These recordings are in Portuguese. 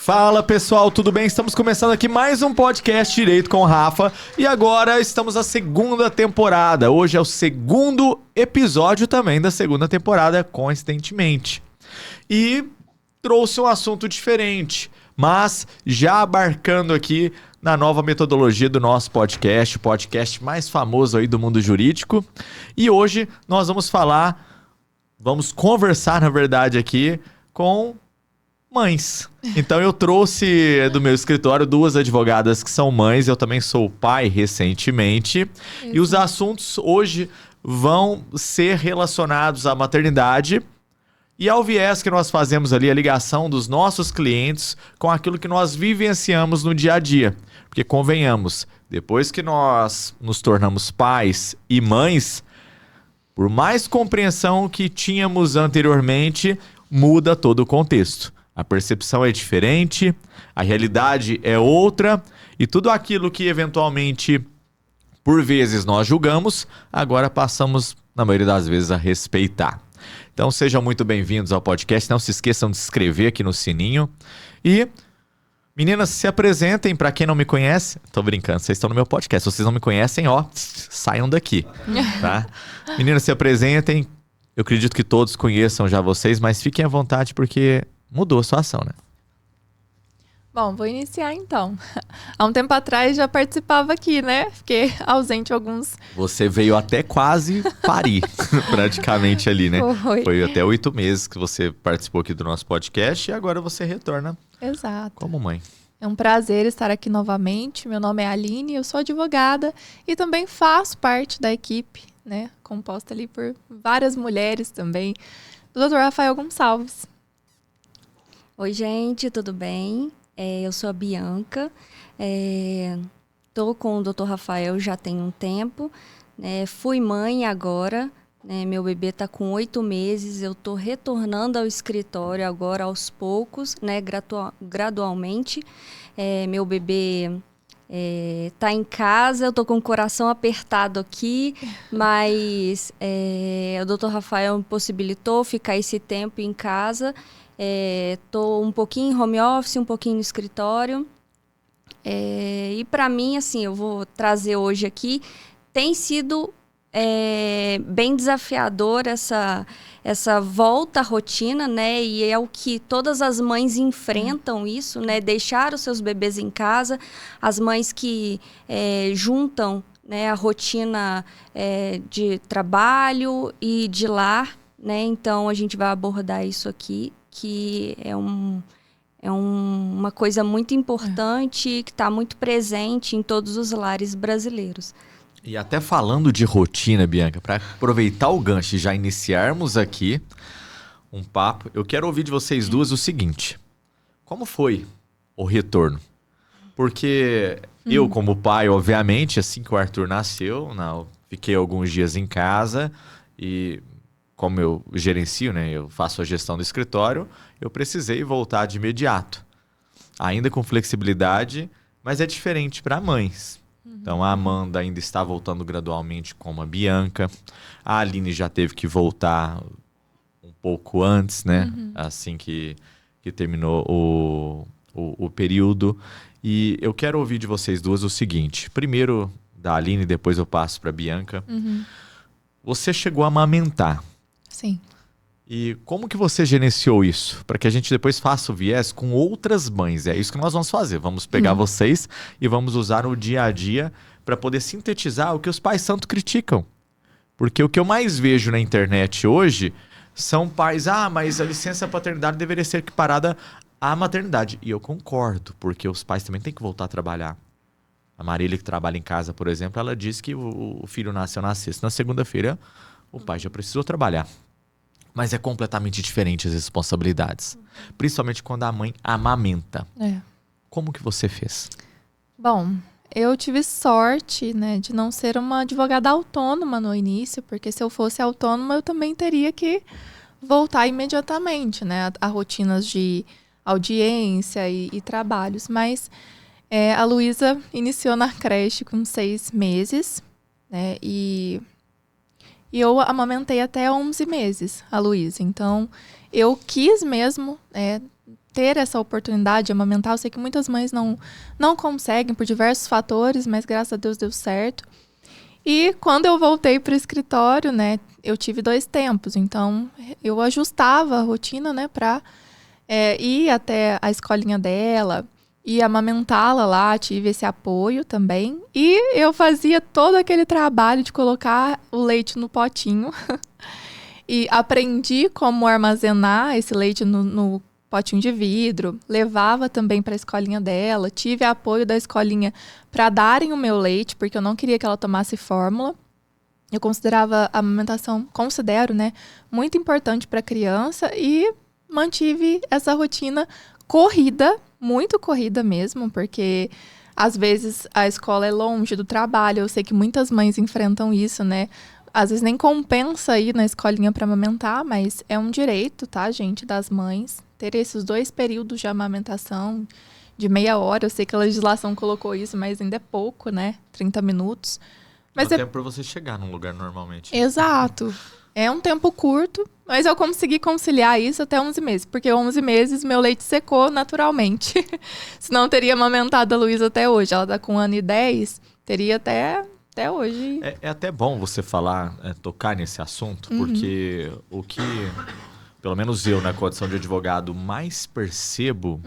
Fala pessoal, tudo bem? Estamos começando aqui mais um podcast Direito com o Rafa e agora estamos na segunda temporada. Hoje é o segundo episódio também da segunda temporada, coincidentemente. E trouxe um assunto diferente, mas já abarcando aqui na nova metodologia do nosso podcast, o podcast mais famoso aí do mundo jurídico. E hoje nós vamos conversar, na verdade, aqui com mães. Então eu trouxe do meu escritório duas advogadas que são mães, eu também sou pai recentemente. E os assuntos hoje vão ser relacionados à maternidade e ao viés que nós fazemos ali, a ligação dos nossos clientes com aquilo que nós vivenciamos no dia a dia. Porque convenhamos, depois que nós nos tornamos pais e mães, por mais compreensão que tínhamos anteriormente, muda todo o contexto. A percepção é diferente, a realidade é outra e tudo aquilo que eventualmente, por vezes, nós julgamos, agora passamos, na maioria das vezes, a respeitar. Então sejam muito bem-vindos ao podcast, não se esqueçam de se inscrever aqui no sininho e, meninas, se apresentem para quem não me conhece. Tô brincando, vocês estão no meu podcast, se vocês não me conhecem, ó, saiam daqui, tá? Meninas, se apresentem, eu acredito que todos conheçam já vocês, mas fiquem à vontade porque mudou a situação, né? Bom, vou iniciar então. Há um tempo atrás já participava aqui, né? Fiquei ausente alguns... Você veio até quase parir, praticamente ali, né? Foi até 8 meses que você participou aqui do nosso podcast e agora você retorna. Exato. Como mãe. É um prazer estar aqui novamente. Meu nome é Aline, eu sou advogada e também faço parte da equipe, né? Composta ali por várias mulheres também, do Dr. Rafael Gonçalves. Oi, gente, tudo bem? Eu sou a Bianca, tô com o Dr. Rafael já tem um tempo, fui mãe agora, meu bebê está com 8 meses, eu tô retornando ao escritório agora aos poucos, gradualmente. Meu bebê tá em casa, eu tô com o coração apertado aqui, mas o Dr. Rafael me possibilitou ficar esse tempo em casa. Tô um pouquinho em home office, um pouquinho no escritório. E para mim, assim, eu vou trazer hoje aqui, tem sido bem desafiador essa volta à rotina, né? E é o que todas as mães enfrentam isso, né? Deixar os seus bebês em casa, as mães que juntam, né, a rotina de trabalho e de lar, né? Então a gente vai abordar isso aqui, que é uma coisa muito importante, que está muito presente em todos os lares brasileiros. E até falando de rotina, Bianca, para aproveitar o gancho e já iniciarmos aqui um papo, eu quero ouvir de vocês duas o seguinte: como foi o retorno? Porque eu, como pai, obviamente, assim que o Arthur nasceu, fiquei alguns dias em casa e... como eu gerencio, né, eu faço a gestão do escritório, eu precisei voltar de imediato. Ainda com flexibilidade, mas é diferente para mães. Então a Amanda ainda está voltando gradualmente como a Bianca. A Aline já teve que voltar um pouco antes, né? Assim que terminou o período. E eu quero ouvir de vocês duas o seguinte. Primeiro da Aline, depois eu passo para a Bianca. Você chegou a amamentar. Sim. E como que você gerenciou isso? Para que a gente depois faça o viés com outras mães. É isso que nós vamos fazer. Vamos pegar vocês e vamos usar no dia a dia para poder sintetizar o que os pais tanto criticam. Porque o que eu mais vejo na internet hoje são pais... mas a licença paternidade deveria ser equiparada à maternidade. E eu concordo, porque os pais também têm que voltar a trabalhar. A Marília, que trabalha em casa, por exemplo, ela disse que o filho nasceu na sexta. Na segunda-feira, o pai já precisou trabalhar. Mas é completamente diferente as responsabilidades. Principalmente quando a mãe amamenta. Como que você fez? Bom, eu tive sorte, né, de não ser uma advogada autônoma no início, porque se eu fosse autônoma, eu também teria que voltar imediatamente, né, a rotinas de audiência e trabalhos. Mas a Luísa iniciou na creche com 6 meses, né, e eu amamentei até 11 meses a Luísa. Então, eu quis mesmo ter essa oportunidade de amamentar. Eu sei que muitas mães não conseguem por diversos fatores, mas graças a Deus deu certo. E quando eu voltei para o escritório, né, eu tive 2 tempos. Então, eu ajustava a rotina, né, para ir até a escolinha dela e amamentá-la lá. Tive esse apoio também. E eu fazia todo aquele trabalho de colocar o leite no potinho. E aprendi como armazenar esse leite no potinho de vidro. Levava também para a escolinha dela. Tive apoio da escolinha para darem o meu leite, porque eu não queria que ela tomasse fórmula. Eu considerava a amamentação, considero, né, muito importante para a criança, e mantive essa rotina corrida, muito corrida mesmo, porque às vezes a escola é longe do trabalho. Eu sei que muitas mães enfrentam isso, né? Às vezes nem compensa ir na escolinha para amamentar, mas é um direito, tá, gente, das mães, ter esses 2 períodos de amamentação de meia hora. Eu sei que a legislação colocou isso, mas ainda é pouco, né? 30 minutos. Mas é tempo para você chegar num lugar normalmente. Exato. É um tempo curto, mas eu consegui conciliar isso até 11 meses, porque 11 meses meu leite secou naturalmente. Senão eu teria amamentado a Luísa até hoje. Ela tá com 1 ano e 10, teria até hoje. É até bom você falar, tocar nesse assunto, porque o que, pelo menos eu, na condição de advogado, mais percebo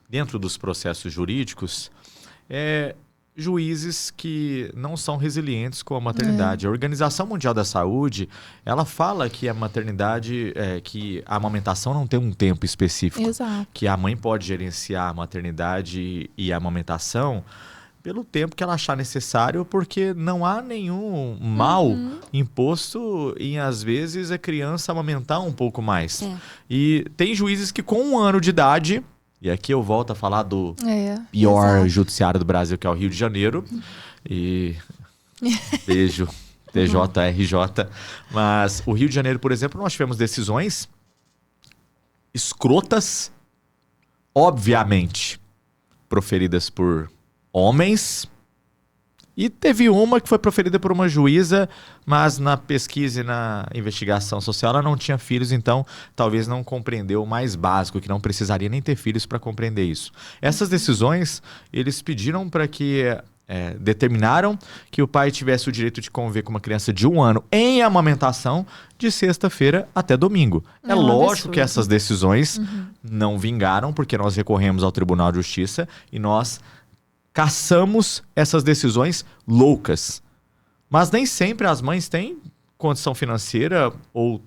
dentro dos processos jurídicos é juízes que não são resilientes com a maternidade. A Organização Mundial da Saúde, ela fala que a maternidade, que a amamentação não tem um tempo específico. Exato. Que a mãe pode gerenciar a maternidade e a amamentação pelo tempo que ela achar necessário, porque não há nenhum mal imposto em, às vezes, a criança amamentar um pouco mais. E tem juízes que com 1 ano de idade, e aqui eu volto a falar do pior judiciário do Brasil, que é o Rio de Janeiro, e beijo, TJRJ, mas o Rio de Janeiro, por exemplo, nós tivemos decisões escrotas, obviamente, proferidas por homens, e teve uma que foi proferida por uma juíza, mas na pesquisa e na investigação social ela não tinha filhos, então talvez não compreendeu o mais básico, que não precisaria nem ter filhos para compreender isso. Essas decisões, eles pediram para que, determinaram que o pai tivesse o direito de conviver com uma criança de 1 ano em amamentação de sexta-feira até domingo. É lógico que essas decisões não vingaram, porque nós recorremos ao Tribunal de Justiça e nós caçamos essas decisões loucas. Mas nem sempre as mães têm condição financeira ou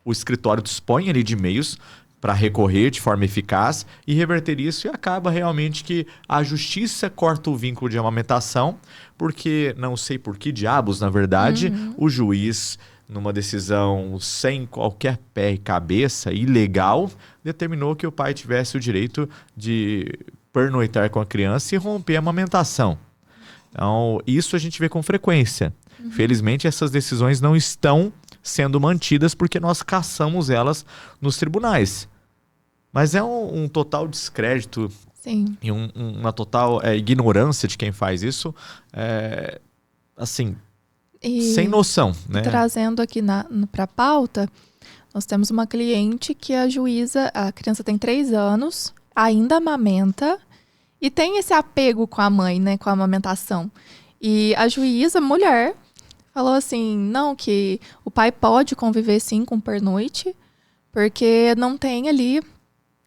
o escritório dispõe ali de meios para recorrer de forma eficaz e reverter isso, e acaba realmente que a justiça corta o vínculo de amamentação, porque não sei por que diabos, na verdade, o juiz, numa decisão sem qualquer pé e cabeça, ilegal, determinou que o pai tivesse o direito de pernoitar com a criança e romper a amamentação. Então, isso a gente vê com frequência. Felizmente, essas decisões não estão sendo mantidas porque nós caçamos elas nos tribunais. Mas é um total descrédito. Sim. E uma total ignorância de quem faz isso. Assim, sem noção, né? Trazendo aqui para a pauta, nós temos uma cliente que a criança tem 3 anos, ainda amamenta e tem esse apego com a mãe, né, com a amamentação. E a juíza, mulher, falou assim, não, que o pai pode conviver sim com pernoite, porque não tem ali,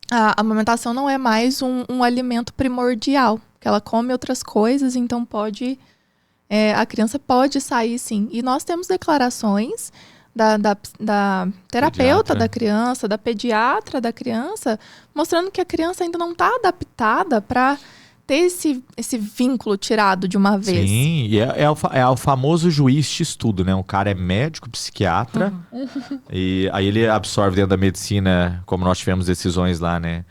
a amamentação não é mais um alimento primordial, que ela come outras coisas, então pode, a criança pode sair sim. E nós temos declarações da terapeuta da criança, da pediatra da criança, mostrando que a criança ainda não está adaptada para ter esse vínculo tirado de uma vez. Sim, e é o famoso juiz de estudo, né? O cara é médico, psiquiatra, e aí ele absorve dentro da medicina, como nós tivemos decisões lá, né?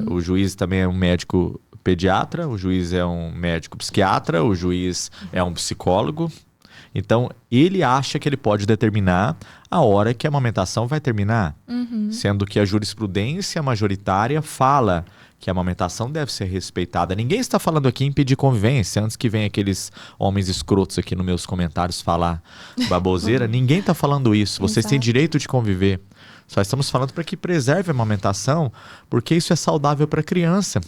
O juiz também é um médico pediatra, o juiz é um médico psiquiatra, o juiz é um psicólogo. Então, ele acha que ele pode determinar a hora que a amamentação vai terminar. Sendo que a jurisprudência majoritária fala que a amamentação deve ser respeitada. Ninguém está falando aqui em pedir convivência, antes que venham aqueles homens escrotos aqui nos meus comentários falar baboseira. Ninguém está falando isso. Vocês têm direito de conviver. Só estamos falando para que preserve a amamentação, porque isso é saudável para a criança.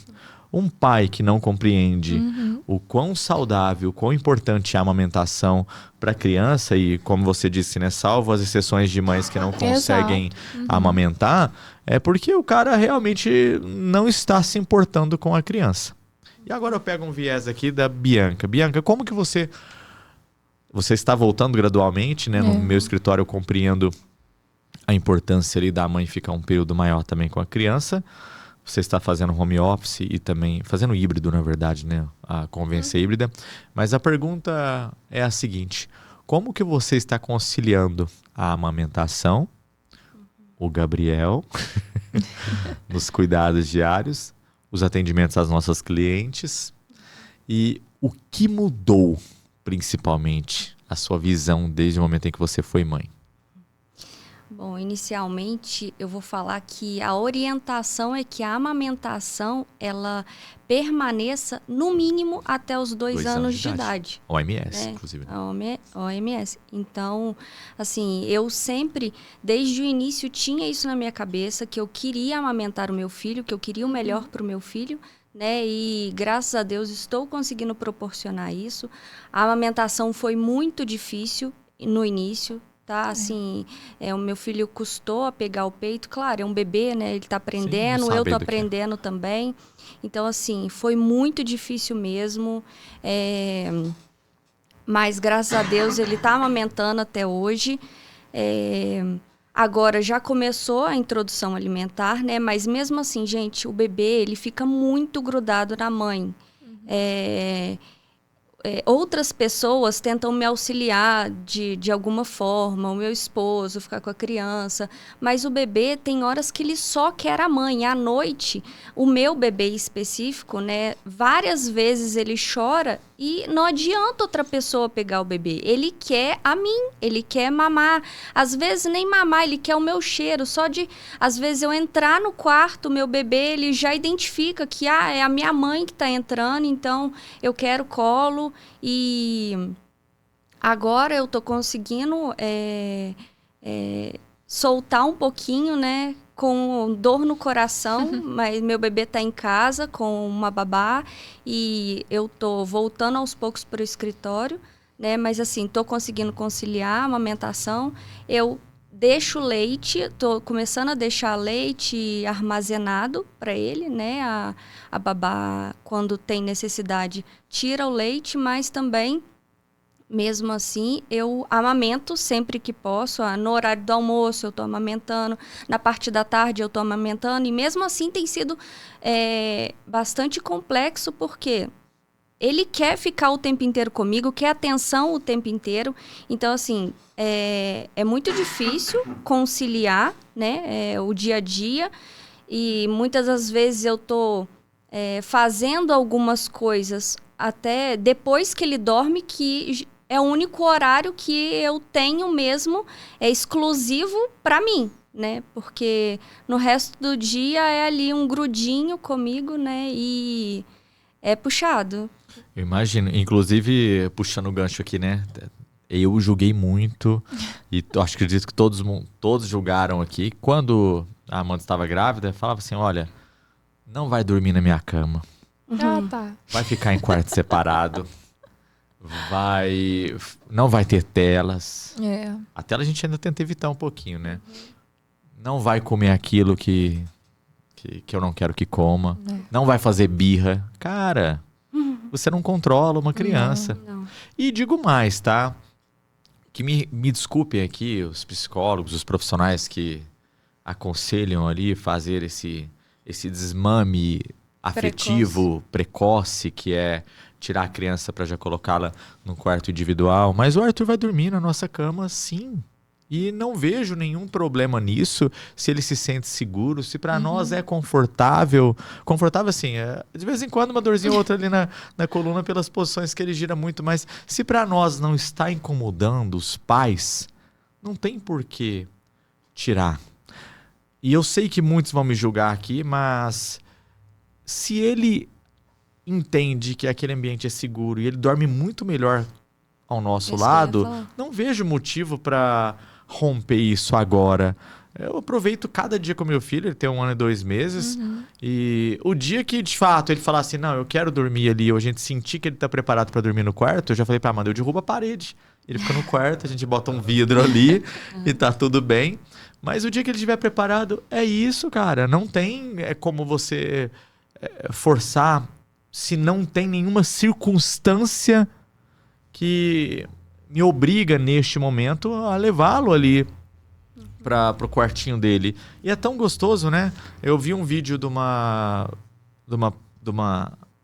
Um pai que não compreende o quão saudável, o quão importante é a amamentação para a criança, e como você disse, né, salvo as exceções de mães que não conseguem amamentar, é porque o cara realmente não está se importando com a criança. E agora eu pego um viés aqui da Bianca. Bianca, como que você está voltando gradualmente, né? No meu escritório eu compreendo a importância ali da mãe ficar um período maior também com a criança. Você está fazendo home office e também fazendo híbrido, na verdade, né? A convivência híbrida. Mas a pergunta é a seguinte: como que você está conciliando a amamentação, o Gabriel, nos cuidados diários, os atendimentos às nossas clientes, e o que mudou, principalmente, a sua visão desde o momento em que você foi mãe? Bom, inicialmente eu vou falar que a orientação é que a amamentação ela permaneça no mínimo até os 2 anos de idade. OMS, né? Inclusive. A OMS. Então, assim, eu sempre, desde o início, tinha isso na minha cabeça, que eu queria amamentar o meu filho, que eu queria o melhor para o meu filho, né? E graças a Deus estou conseguindo proporcionar isso. A amamentação foi muito difícil no início. Tá, assim, o meu filho custou a pegar o peito, claro, é um bebê, né, ele tá aprendendo, Sim, eu tô aprendendo também, então, assim, foi muito difícil mesmo, mas graças a Deus ele tá amamentando até hoje, agora já começou a introdução alimentar, né, mas mesmo assim, gente, o bebê, ele fica muito grudado na mãe, outras pessoas tentam me auxiliar de alguma forma, o meu esposo ficar com a criança, mas o bebê tem horas que ele só quer a mãe. À noite, o meu bebê específico, né, várias vezes ele chora e não adianta outra pessoa pegar o bebê. Ele quer a mim, ele quer mamar. Às vezes nem mamar, ele quer o meu cheiro. Só de, às vezes, eu entrar no quarto, o meu bebê, ele já identifica que é a minha mãe que está entrando, então eu quero colo. E agora eu tô conseguindo soltar um pouquinho, né? Com dor no coração, mas meu bebê tá em casa com uma babá e eu tô voltando aos poucos pro escritório, né? Mas assim, tô conseguindo conciliar a amamentação. Eu deixo leite, tô começando a deixar leite armazenado para ele, né? A babá, quando tem necessidade, tira o leite, mas também, mesmo assim, eu amamento sempre que posso. No horário do almoço eu tô amamentando, na parte da tarde eu tô amamentando, e mesmo assim tem sido bastante complexo, porque ele quer ficar o tempo inteiro comigo, quer atenção o tempo inteiro. Então, assim, é muito difícil conciliar, né, o dia a dia. E muitas das vezes eu tô fazendo algumas coisas até depois que ele dorme, que é o único horário que eu tenho mesmo, exclusivo para mim, né? Porque no resto do dia é ali um grudinho comigo, né? E é puxado. Eu imagino. Inclusive, puxando o gancho aqui, né? Eu julguei muito e acho que acredito que todos julgaram aqui. Quando a Amanda estava grávida, falava assim, olha, não vai dormir na minha cama. Ah, tá. Vai ficar em quarto separado. Não vai ter telas. A tela a gente ainda tenta evitar um pouquinho, né? Não vai comer aquilo que eu não quero que coma. Não vai fazer birra. Cara, você não controla uma criança. Não. E digo mais, tá? Que me desculpem aqui os psicólogos, os profissionais que aconselham ali fazer esse desmame afetivo, precoce, que é tirar a criança para já colocá-la no quarto individual. Mas o Arthur vai dormir na nossa cama, sim. E não vejo nenhum problema nisso, se ele se sente seguro, se para nós é confortável. Confortável, assim, de vez em quando uma dorzinha ou outra ali na coluna pelas posições que ele gira muito, mas se para nós não está incomodando os pais, não tem por que tirar. E eu sei que muitos vão me julgar aqui, mas se ele entende que aquele ambiente é seguro e ele dorme muito melhor ao nosso lado, não vejo motivo para romper isso agora. Eu aproveito cada dia com meu filho, ele tem 1 ano e 2 meses. E o dia que, de fato, ele falar assim, não, eu quero dormir ali, ou a gente sentir que ele tá preparado pra dormir no quarto, eu já falei pra Amanda, eu derrubo a parede. Ele fica no quarto, a gente bota um vidro ali e tá tudo bem. Mas o dia que ele estiver preparado, é isso, cara. Não tem como você forçar se não tem nenhuma circunstância que me obriga neste momento a levá-lo ali para pro quartinho dele. E é tão gostoso, né? Eu vi um vídeo de uma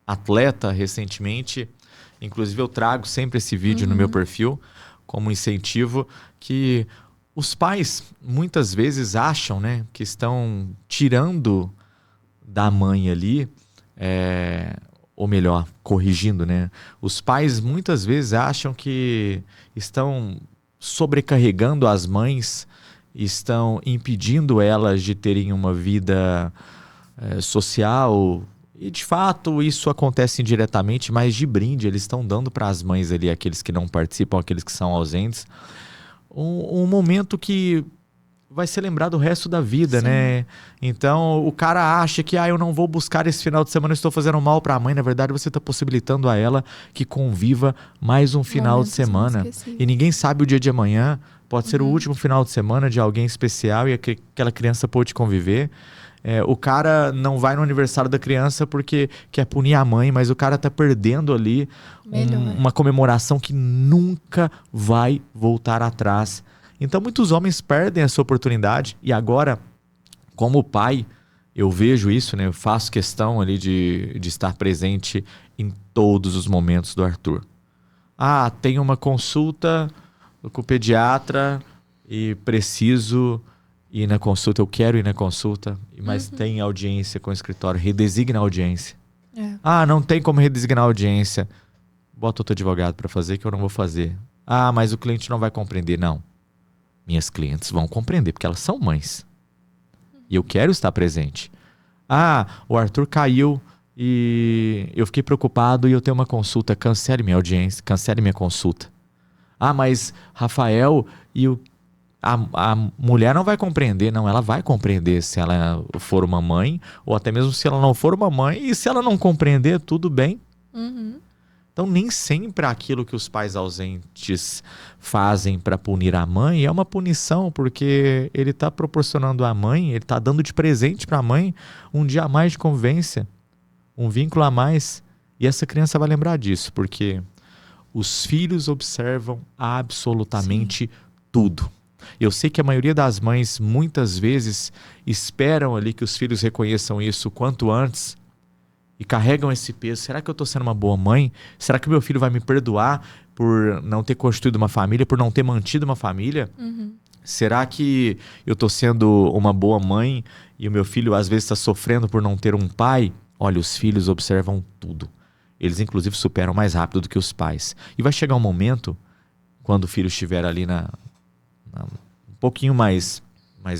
atleta recentemente, inclusive eu trago sempre esse vídeo no meu perfil como incentivo, que os pais muitas vezes acham, né, que estão tirando da mãe ali, ou melhor, corrigindo, né? Os pais muitas vezes acham que estão sobrecarregando as mães, estão impedindo elas de terem uma vida social. E de fato isso acontece indiretamente, mas de brinde eles estão dando para as mães ali, aqueles que não participam, aqueles que são ausentes, um momento que vai ser lembrado o resto da vida, né? Então o cara acha que eu não vou buscar esse final de semana, eu estou fazendo mal para a mãe. Na verdade você está possibilitando a ela que conviva mais um final de semana. E ninguém sabe o dia de amanhã, pode ser o último final de semana de alguém especial e aquela criança pode conviver. O cara não vai no aniversário da criança porque quer punir a mãe, mas o cara tá perdendo ali uma comemoração que nunca vai voltar atrás. Então muitos homens perdem essa oportunidade. E agora, como pai, eu vejo isso, né? Eu faço questão ali de estar presente em todos os momentos do Arthur. Tem uma consulta com o pediatra e preciso ir na consulta, eu quero ir na consulta, mas tem audiência com o escritório, redesigna a audiência. Não tem como redesignar a audiência. Bota outro advogado para fazer que eu não vou fazer. Mas o cliente não vai compreender. Não. Minhas clientes vão compreender, porque elas são mães. E eu quero estar presente. O Arthur caiu e eu fiquei preocupado e eu tenho uma consulta. Cancele minha audiência, cancele minha consulta. Mas Rafael a mulher não vai compreender. Não, ela vai compreender se ela for uma mãe, ou até mesmo se ela não for uma mãe. E se ela não compreender, tudo bem. Então nem sempre aquilo que os pais ausentes fazem para punir a mãe é uma punição, porque ele está proporcionando à mãe, ele está dando de presente para a mãe um dia a mais de convivência, um vínculo a mais. E essa criança vai lembrar disso, porque os filhos observam absolutamente tudo. Eu sei que a maioria das mães muitas vezes esperam ali que os filhos reconheçam isso o quanto antes e carregam esse peso. Será que eu estou sendo uma boa mãe? Será que meu filho vai me perdoar por não ter constituído uma família, por não ter mantido uma família? Será que eu estou sendo uma boa mãe e o meu filho às vezes está sofrendo por não ter um pai? Olha, os filhos observam tudo. Eles inclusive superam mais rápido do que os pais. E vai chegar um momento, quando o filho estiver ali um pouquinho mais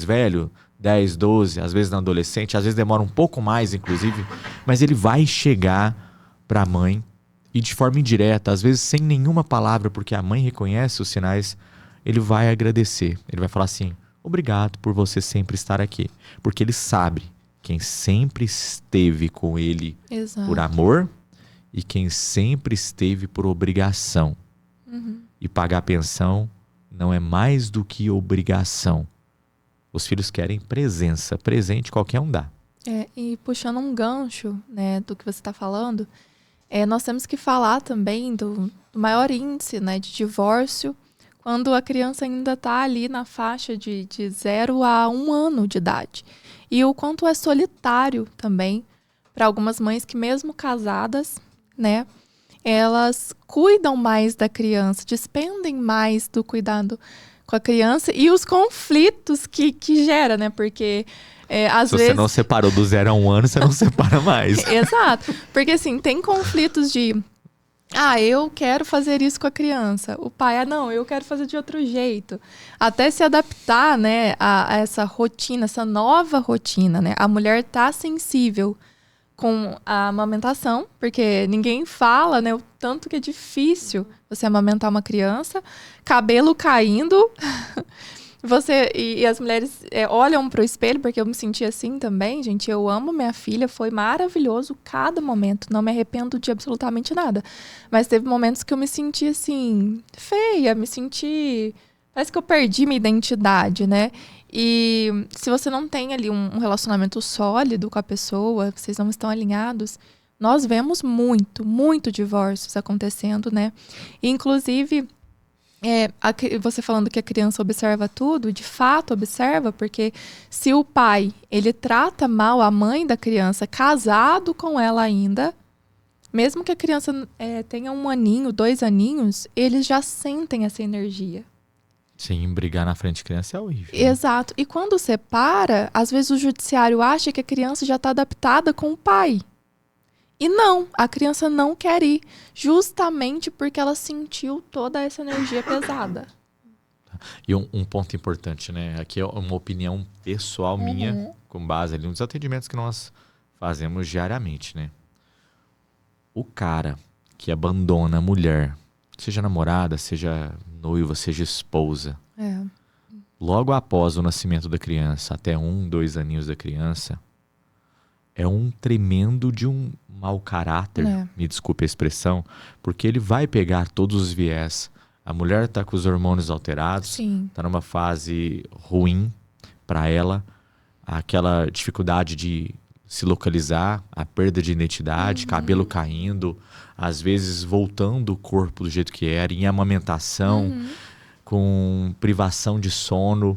velho, 10, 12, às vezes na adolescente, às vezes demora um pouco mais, inclusive, mas ele vai chegar para a mãe e de forma indireta, às vezes sem nenhuma palavra, porque a mãe reconhece os sinais, ele vai agradecer. Ele vai falar assim, obrigado por você sempre estar aqui. Porque ele sabe quem sempre esteve com ele por amor e quem sempre esteve por obrigação. E pagar pensão não é mais do que obrigação. Os filhos querem presença. Presente qualquer um dá. E puxando um gancho, né, do que você está falando, nós temos que falar também do maior índice, né, de divórcio quando a criança ainda está ali na faixa de 0 a 1 ano de idade. E o quanto é solitário também para algumas mães que mesmo casadas, né, elas cuidam mais da criança, despendem mais do cuidado com a criança e os conflitos que gera, né? Porque às vezes... Se você não separou do 0 a 1 ano, você não separa mais. Exato. Porque assim, tem conflitos de... eu quero fazer isso com a criança. O pai, não, eu quero fazer de outro jeito. Até se adaptar, né, a essa rotina, essa nova rotina, né? A mulher tá sensível com a amamentação, porque ninguém fala, né, o tanto que é difícil você amamentar uma criança, cabelo caindo, E as mulheres olham pro espelho, porque eu me senti assim também, gente. Eu amo minha filha, foi maravilhoso cada momento. Não me arrependo de absolutamente nada. Mas teve momentos que eu me senti assim, feia, me senti. Parece que eu perdi minha identidade, né? E se você não tem ali um relacionamento sólido com a pessoa, vocês não estão alinhados, nós vemos muito divórcios acontecendo, né? E, inclusive, você falando que a criança observa tudo, de fato observa, porque se o pai, ele trata mal a mãe da criança, casado com ela ainda, mesmo que a criança tenha 1 aninho, 2 aninhos, eles já sentem essa energia. Sim, brigar na frente de criança é horrível. Exato. E quando separa, às vezes o judiciário acha que a criança já está adaptada com o pai. E não, a criança não quer ir, justamente porque ela sentiu toda essa energia pesada. E um ponto importante, né? Aqui é uma opinião pessoal minha, com base ali nos atendimentos que nós fazemos diariamente, né? O cara que abandona a mulher, seja namorada, seja noiva, seja esposa, logo após o nascimento da criança, até 1, 2 aninhos da criança, é um tremendo de um mau caráter, me desculpe a expressão, porque ele vai pegar todos os viés. A mulher está com os hormônios alterados, está numa fase ruim para ela, aquela dificuldade de se localizar, a perda de identidade, cabelo caindo, às vezes voltando o corpo do jeito que era, em amamentação, com privação de sono,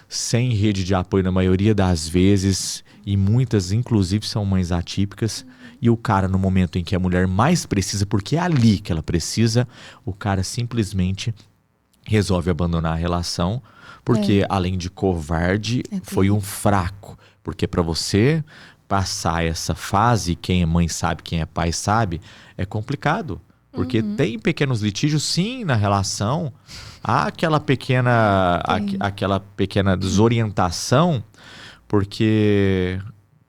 sem rede de apoio na maioria das vezes, e muitas, inclusive, são mães atípicas. E o cara, no momento em que a mulher mais precisa, porque é ali que ela precisa, o cara simplesmente resolve abandonar a relação, porque além de covarde, foi um fraco. Porque para você passar essa fase, quem é mãe sabe, quem é pai sabe, é complicado. Porque tem pequenos litígios, sim, na relação. Há aquela pequena desorientação, porque,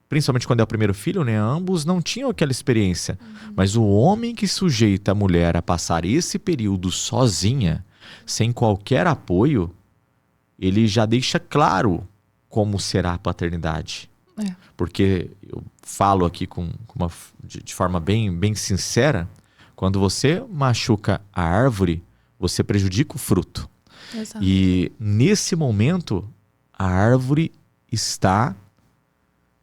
principalmente quando é o primeiro filho, né, ambos não tinham aquela experiência. Mas o homem que sujeita a mulher a passar esse período sozinha, sem qualquer apoio, ele já deixa claro como será a paternidade. Porque eu falo aqui de forma bem sincera, quando você machuca a árvore, você prejudica o fruto. Exato. E nesse momento, a árvore está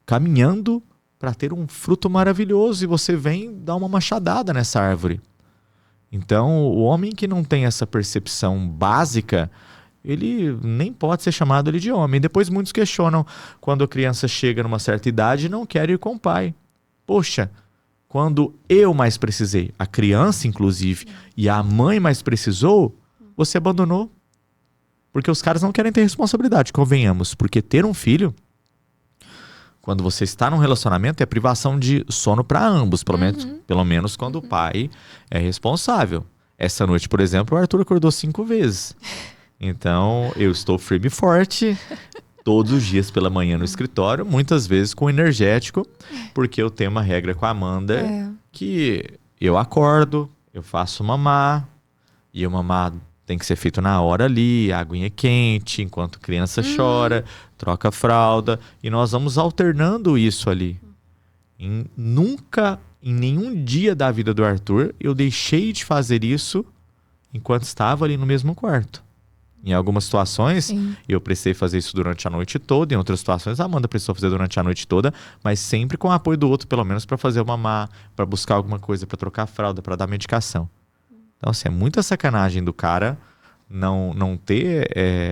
caminhando para ter um fruto maravilhoso e você vem dar uma machadada nessa árvore. Então, o homem que não tem essa percepção básica, ele nem pode ser chamado de homem. Depois muitos questionam quando a criança chega numa certa idade e não quer ir com o pai. Poxa, quando eu mais precisei, a criança inclusive, e a mãe mais precisou, você abandonou. Porque os caras não querem ter responsabilidade, convenhamos. Porque ter um filho, quando você está num relacionamento, é privação de sono para ambos. Pelo menos quando o pai é responsável. Essa noite, por exemplo, o Arthur acordou 5 vezes. Então, eu estou firme e forte todos os dias pela manhã no escritório, muitas vezes com energético, porque eu tenho uma regra com a Amanda que eu acordo, eu faço mamar, e o mamar tem que ser feito na hora ali, a aguinha quente, enquanto a criança chora, troca a fralda, e nós vamos alternando isso ali. Nunca, em nenhum dia da vida do Arthur, eu deixei de fazer isso enquanto estava ali no mesmo quarto. Em algumas situações, eu precisei fazer isso durante a noite toda. Em outras situações, a Amanda precisou fazer durante a noite toda. Mas sempre com o apoio do outro, pelo menos para fazer o mamar, para buscar alguma coisa, para trocar a fralda, para dar medicação. Então, assim, é muita sacanagem do cara não ter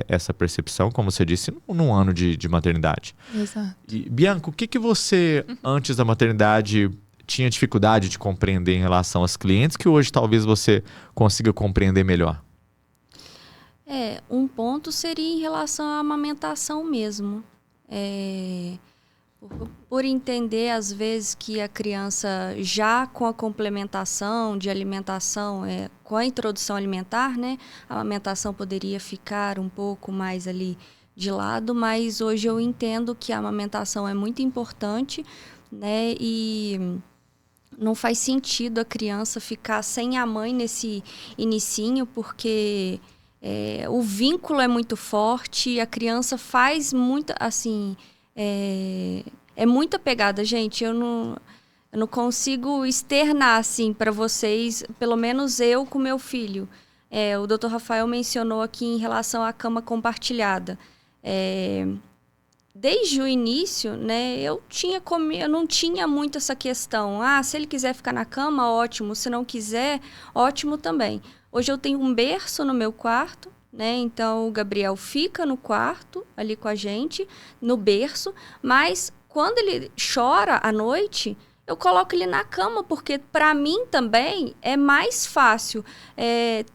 essa percepção, como você disse, num ano de maternidade. Exato. E, Bianca, o que você, antes da maternidade, tinha dificuldade de compreender em relação aos clientes, que hoje talvez você consiga compreender melhor? Um ponto seria em relação à amamentação mesmo. Por entender, às vezes, que a criança já com a complementação de alimentação, com a introdução alimentar, né, a amamentação poderia ficar um pouco mais ali de lado, mas hoje eu entendo que a amamentação é muito importante, né, e não faz sentido a criança ficar sem a mãe nesse inicinho, porque o vínculo é muito forte, a criança faz muita, assim, é muita pegada, gente. Eu não consigo externar, assim, para vocês, pelo menos eu com meu filho. O Dr. Rafael mencionou aqui em relação à cama compartilhada. Desde o início, né, eu não tinha muito essa questão. Se ele quiser ficar na cama, ótimo. Se não quiser, ótimo também. Hoje eu tenho um berço no meu quarto, né? Então o Gabriel fica no quarto, ali com a gente, no berço. Mas quando ele chora à noite, eu coloco ele na cama, porque para mim também é mais fácil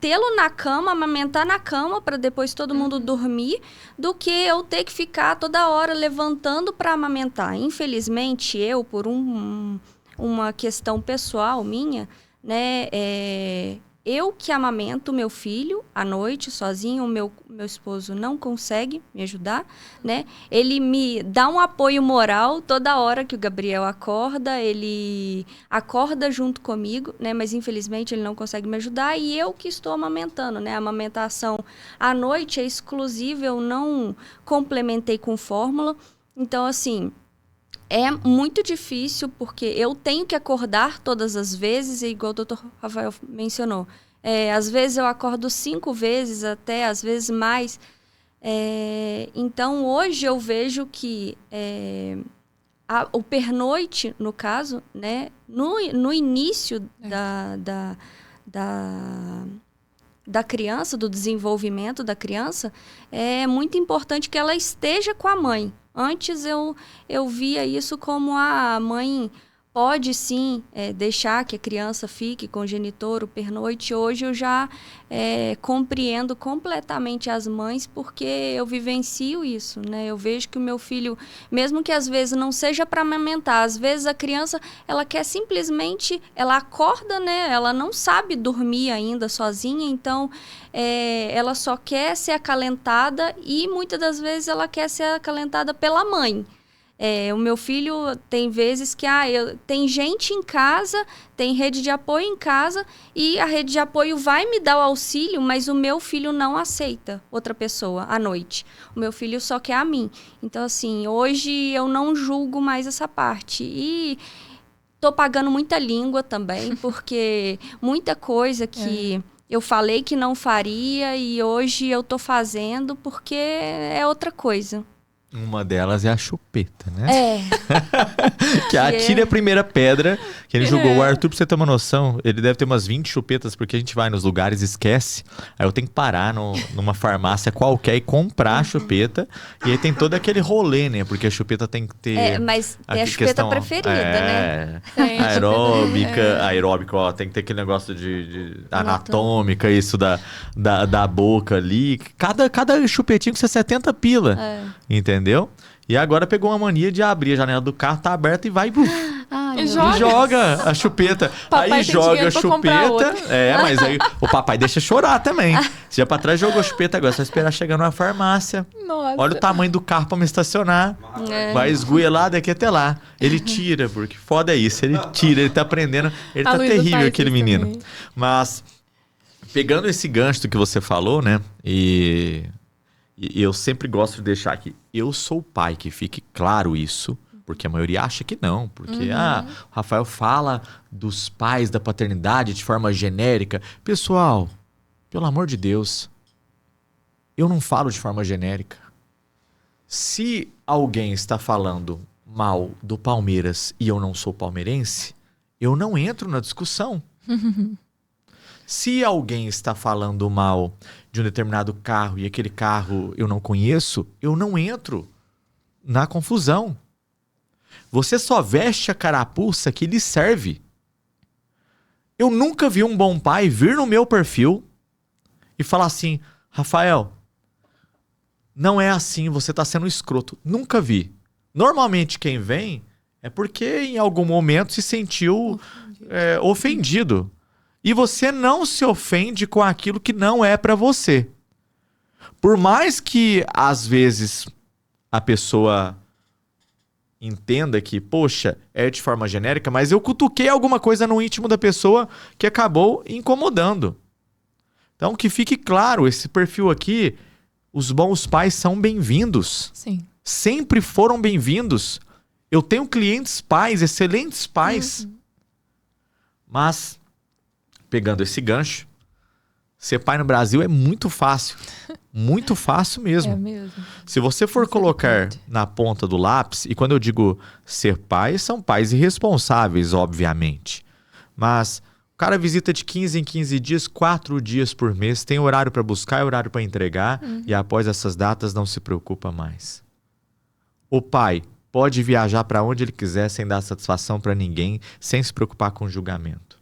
tê-lo na cama, amamentar na cama para depois todo mundo dormir, do que eu ter que ficar toda hora levantando para amamentar. Infelizmente, eu, por uma questão pessoal minha, né, eu que amamento meu filho à noite sozinho, o meu esposo não consegue me ajudar, né? Ele me dá um apoio moral toda hora que o Gabriel acorda, ele acorda junto comigo, né? Mas infelizmente ele não consegue me ajudar e eu que estou amamentando, né? A amamentação à noite é exclusiva, eu não complementei com fórmula. Então, assim, é muito difícil, porque eu tenho que acordar todas as vezes, igual o Dr. Rafael mencionou. Às vezes eu acordo 5 vezes, até às vezes mais. Então, hoje eu vejo que o pernoite, no caso, né, no início da criança, do desenvolvimento da criança, é muito importante que ela esteja com a mãe. Antes eu via isso como a mãe pode sim deixar que a criança fique com o genitor, o pernoite. Hoje eu já compreendo completamente as mães, porque eu vivencio isso, né? Eu vejo que o meu filho, mesmo que às vezes não seja para amamentar, às vezes a criança, ela quer simplesmente, ela acorda, né? Ela não sabe dormir ainda sozinha, então ela só quer ser acalentada e muitas das vezes ela quer ser acalentada pela mãe. O meu filho tem vezes que tem gente em casa, tem rede de apoio em casa e a rede de apoio vai me dar o auxílio, mas o meu filho não aceita outra pessoa à noite. O meu filho só quer a mim. Então, assim, hoje eu não julgo mais essa parte. E tô pagando muita língua também, porque muita coisa que eu falei que não faria e hoje eu tô fazendo porque é outra coisa. Uma delas é a chupeta, né? Que atire a primeira pedra. Que ele jogou o Arthur, pra você ter uma noção, ele deve ter umas 20 chupetas, porque a gente vai nos lugares e esquece. Aí eu tenho que parar numa farmácia qualquer e comprar a chupeta. E aí tem todo aquele rolê, né? Porque a chupeta tem que ter... mas é a chupeta preferida, né? Aeróbica, ó, tem que ter aquele negócio de anatômica, isso da boca ali. Cada chupetinho custa 70 pila. Entendeu? E agora pegou uma mania de abrir a janela do carro, tá aberta e vai... E joga a chupeta. Aí joga a chupeta. Mas aí o papai deixa chorar também. Se já pra trás jogou a chupeta, agora é só esperar chegar numa farmácia. Nossa. Olha o tamanho do carro pra me estacionar. Vai esguia lá, daqui até lá. Ele tira, porque foda é isso. Ele tira, ele tá aprendendo. Ele tá terrível, aquele menino. Também. Mas, pegando esse gancho que você falou, né? E eu sempre gosto de deixar aqui. Eu sou o pai, que fique claro isso. Porque a maioria acha que não. Porque, o Rafael fala dos pais, da paternidade de forma genérica. Pessoal, pelo amor de Deus, eu não falo de forma genérica. Se alguém está falando mal do Palmeiras e eu não sou palmeirense, eu não entro na discussão. Se alguém está falando mal de um determinado carro e aquele carro eu não conheço, eu não entro na confusão. Você só veste a carapuça que lhe serve. Eu nunca vi um bom pai vir no meu perfil e falar assim: Rafael, não é assim, você tá sendo escroto. Nunca vi. Normalmente quem vem é porque em algum momento se sentiu ofendido. E você não se ofende com aquilo que não é pra você. Por mais que às vezes a pessoa entenda que, poxa, é de forma genérica, mas eu cutuquei alguma coisa no íntimo da pessoa que acabou incomodando. Então, que fique claro, esse perfil aqui, os bons pais são bem-vindos. Sim. Sempre foram bem-vindos. Eu tenho clientes pais, excelentes pais. Mas, pegando esse gancho, ser pai no Brasil é muito fácil. Muito fácil mesmo. É mesmo. Se você for colocar na ponta do lápis, e quando eu digo ser pai, são pais irresponsáveis, obviamente. Mas o cara visita de 15 em 15 dias, 4 dias por mês, tem horário para buscar e horário para entregar, e após essas datas não se preocupa mais. O pai pode viajar para onde ele quiser sem dar satisfação para ninguém, sem se preocupar com julgamento.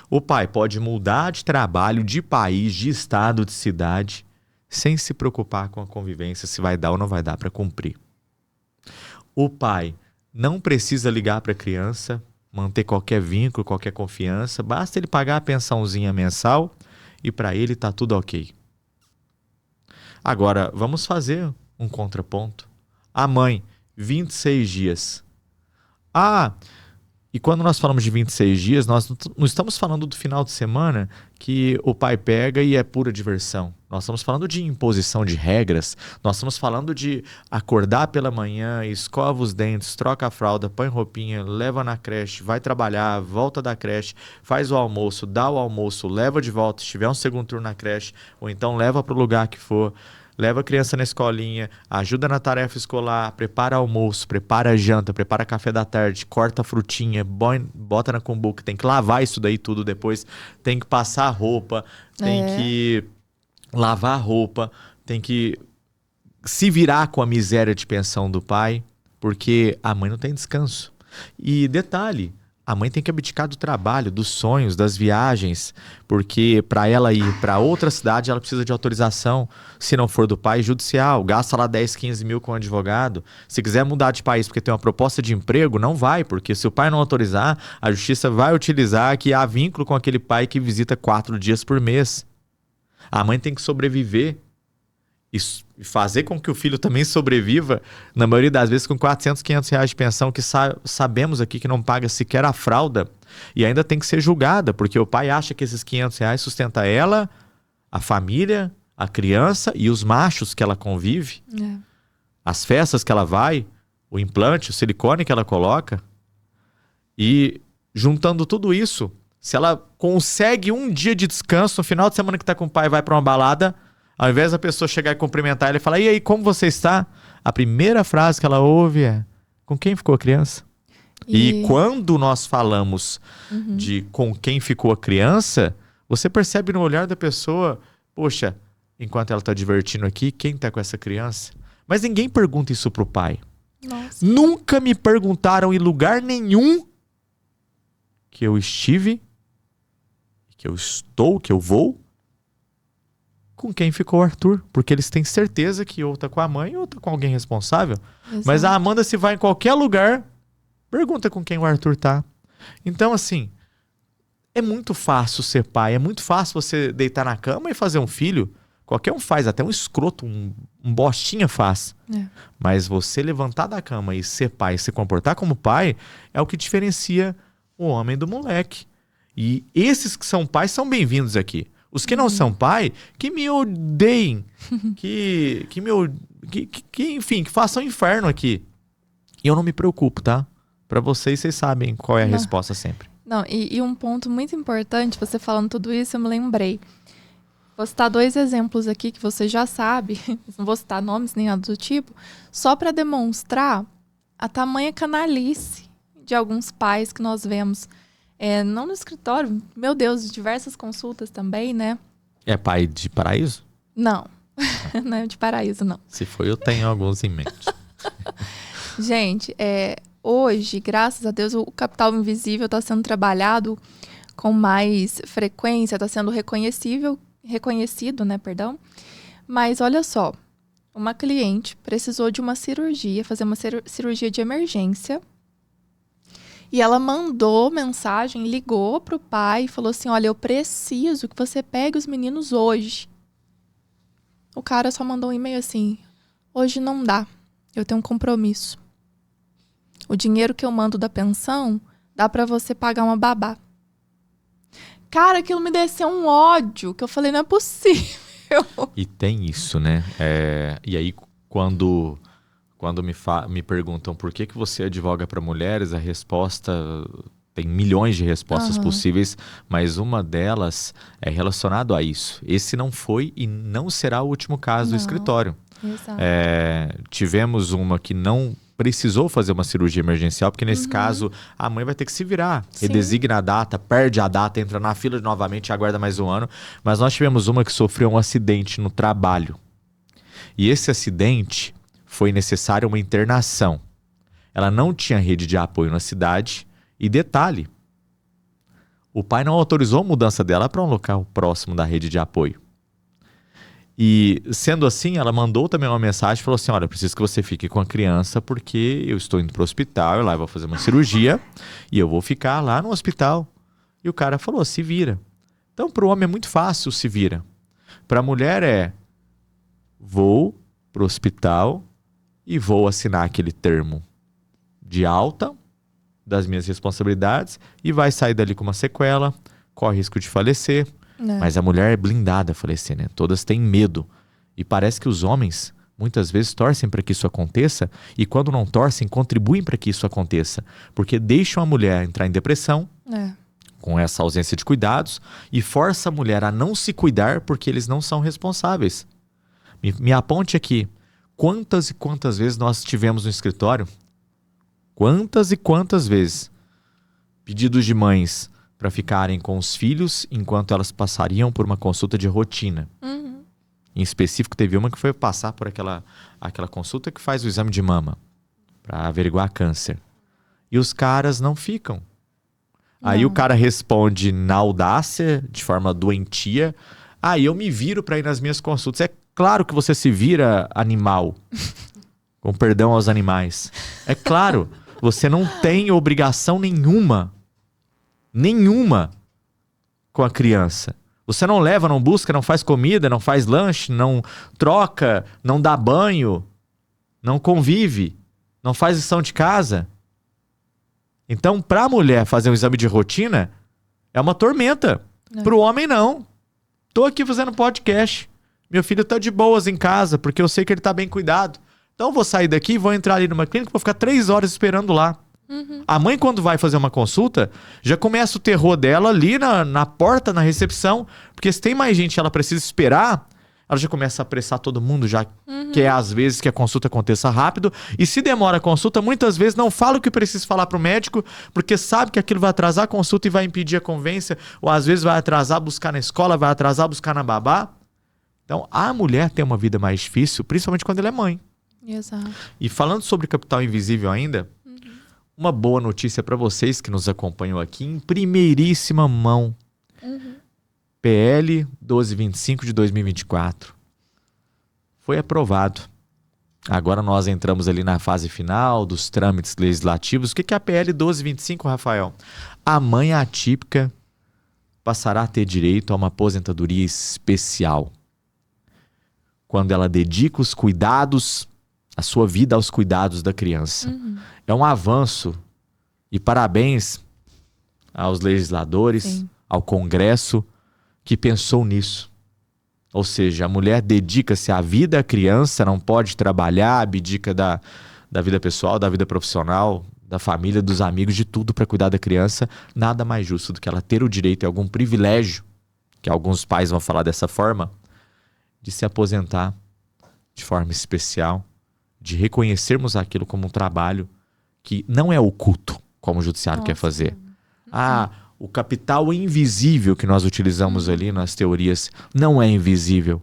O pai pode mudar de trabalho, de país, de estado, de cidade, sem se preocupar com a convivência, se vai dar ou não vai dar para cumprir. O pai não precisa ligar para a criança, manter qualquer vínculo, qualquer confiança, basta ele pagar a pensãozinha mensal e para ele está tudo ok. Agora, vamos fazer um contraponto. A mãe, 26 dias. E quando nós falamos de 26 dias, nós não estamos falando do final de semana que o pai pega e é pura diversão. Nós estamos falando de imposição de regras, nós estamos falando de acordar pela manhã, escova os dentes, troca a fralda, põe roupinha, leva na creche, vai trabalhar, volta da creche, faz o almoço, dá o almoço, leva de volta, se tiver um segundo turno na creche, ou então leva para o lugar que for, leva a criança na escolinha, ajuda na tarefa escolar, prepara almoço, prepara janta, prepara café da tarde, corta a frutinha, bota na cumbuca, tem que lavar isso daí tudo depois, tem que passar a roupa, tem que lavar a roupa, tem que se virar com a miséria de pensão do pai, porque a mãe não tem descanso. E detalhe, a mãe tem que abdicar do trabalho, dos sonhos, das viagens, porque para ela ir para outra cidade, ela precisa de autorização, se não for do pai, judicial. Gasta lá 10, 15 mil com o advogado. Se quiser mudar de país porque tem uma proposta de emprego, não vai, porque se o pai não autorizar, a justiça vai utilizar que há vínculo com aquele pai que visita 4 dias por mês. A mãe tem que sobreviver e fazer com que o filho também sobreviva, na maioria das vezes com 400, 500 reais de pensão, que sabemos aqui que não paga sequer a fralda, e ainda tem que ser julgada, porque o pai acha que esses 500 reais sustenta ela, a família, a criança e os machos que ela convive, as festas que ela vai, o implante, o silicone que ela coloca. E juntando tudo isso, se ela consegue um dia de descanso, no final de semana que tá com o pai, vai para uma balada, ao invés da pessoa chegar e cumprimentar ela e falar, e aí, como você está? A primeira frase que ela ouve é, com quem ficou a criança? E quando nós falamos de com quem ficou a criança, você percebe no olhar da pessoa, poxa, enquanto ela está divertindo aqui, quem está com essa criança? Mas ninguém pergunta isso pro pai. Nossa. Nunca me perguntaram em lugar nenhum que eu estive, que eu estou, que eu vou, com quem ficou o Arthur. Porque eles têm certeza que ou tá com a mãe ou tá com alguém responsável. Exato. Mas a Amanda, se vai em qualquer lugar, pergunta com quem o Arthur tá. Então, assim, é muito fácil ser pai. É muito fácil você deitar na cama e fazer um filho. Qualquer um faz, até um escroto, um bostinha faz. Mas você levantar da cama e ser pai, se comportar como pai, é o que diferencia o homem do moleque. E esses que são pais são bem-vindos aqui. Os que não são pai, que me odeiem, enfim, que façam inferno aqui. E eu não me preocupo, tá? Pra vocês sabem qual é a resposta sempre. Não, e um ponto muito importante, você falando tudo isso, eu me lembrei. Vou citar 2 exemplos aqui que você já sabe, não vou citar nomes nem nada do tipo, só para demonstrar a tamanha canalice de alguns pais que nós vemos. Não no escritório, meu Deus, diversas consultas também, né? É pai de paraíso? Não, não é de paraíso, não. Se for, eu tenho alguns em mente. Gente, hoje, graças a Deus, o capital invisível está sendo trabalhado com mais frequência, está sendo reconhecido, né, perdão. Mas olha só, uma cliente precisou de uma cirurgia, fazer uma cirurgia de emergência. E ela mandou mensagem, ligou pro pai e falou assim, olha, eu preciso que você pegue os meninos hoje. O cara só mandou um e-mail assim, hoje não dá, eu tenho um compromisso. O dinheiro que eu mando da pensão dá para você pagar uma babá. Cara, aquilo me desceu um ódio, que eu falei, não é possível. E tem isso, né? E aí, quando me perguntam por que você advoga para mulheres, a resposta... Tem milhões de respostas possíveis, mas uma delas é relacionada a isso. Esse não foi e não será o último caso do escritório. Exato. Tivemos uma que não precisou fazer uma cirurgia emergencial, porque nesse caso a mãe vai ter que se virar. Sim. Redesigna a data, perde a data, entra na fila novamente e aguarda mais um ano. Mas nós tivemos uma que sofreu um acidente no trabalho. E esse acidente foi necessária uma internação. Ela não tinha rede de apoio na cidade. E detalhe, o pai não autorizou a mudança dela para um local próximo da rede de apoio. E sendo assim, ela mandou também uma mensagem, falou assim, olha, eu preciso que você fique com a criança porque eu estou indo para o hospital, eu lá vou fazer uma cirurgia e eu vou ficar lá no hospital. E o cara falou, se vira. Então para o homem é muito fácil, se vira. Para a mulher vou para o hospital e vou assinar aquele termo de alta das minhas responsabilidades e vai sair dali com uma sequela, corre risco de falecer. Mas a mulher é blindada a falecer, né? Todas têm medo. E parece que os homens muitas vezes torcem para que isso aconteça e quando não torcem, contribuem para que isso aconteça. Porque deixam a mulher entrar em depressão com essa ausência de cuidados e força a mulher a não se cuidar porque eles não são responsáveis. Me aponte aqui, quantas e quantas vezes nós tivemos no escritório. Quantas e quantas vezes pedidos de mães para ficarem com os filhos enquanto elas passariam por uma consulta de rotina. Em específico, teve uma que foi passar por aquela consulta que faz o exame de mama para averiguar câncer. E os caras não ficam. Aí o cara responde na audácia, de forma doentia, eu me viro para ir nas minhas consultas. É claro que você se vira, animal. Com perdão aos animais. É claro. Você não tem obrigação nenhuma com a criança. Você não leva, não busca, não faz comida, não faz lanche, não troca, não dá banho, não convive, não faz lição de casa. Então, para a mulher fazer um exame de rotina, é uma tormenta. Para o homem, não. Tô aqui fazendo podcast. Meu filho tá de boas em casa, porque eu sei que ele tá bem cuidado. Então vou sair daqui e vou entrar ali numa clínica e vou ficar 3 horas esperando lá. A mãe, quando vai fazer uma consulta, já começa o terror dela ali na porta, na recepção. Porque se tem mais gente e ela precisa esperar, ela já começa a apressar todo mundo, já quer às vezes que a consulta aconteça rápido. E se demora a consulta, muitas vezes não fala o que precisa falar pro médico, porque sabe que aquilo vai atrasar a consulta e vai impedir a convivência. Ou às vezes vai atrasar buscar na escola, vai atrasar buscar na babá. Então a mulher tem uma vida mais difícil, principalmente quando ela é mãe. Exato. E falando sobre capital invisível ainda, uma boa notícia para vocês que nos acompanham aqui em primeiríssima mão. PL 1225 de 2024. Foi aprovado. Agora nós entramos ali na fase final dos trâmites legislativos. O que é a PL 1225, Rafael? A mãe atípica passará a ter direito a uma aposentadoria especial. Quando ela dedica os cuidados, a sua vida aos cuidados da criança. É um avanço. E parabéns aos legisladores, ao Congresso, que pensou nisso. Ou seja, a mulher dedica-se à vida à criança, não pode trabalhar, abdica da vida pessoal, da vida profissional, da família, dos amigos, de tudo para cuidar da criança. Nada mais justo do que ela ter o direito e algum privilégio, que alguns pais vão falar dessa forma, de se aposentar de forma especial, de reconhecermos aquilo como um trabalho que não é oculto, como o judiciário quer fazer. O capital invisível que nós utilizamos ali nas teorias não é invisível.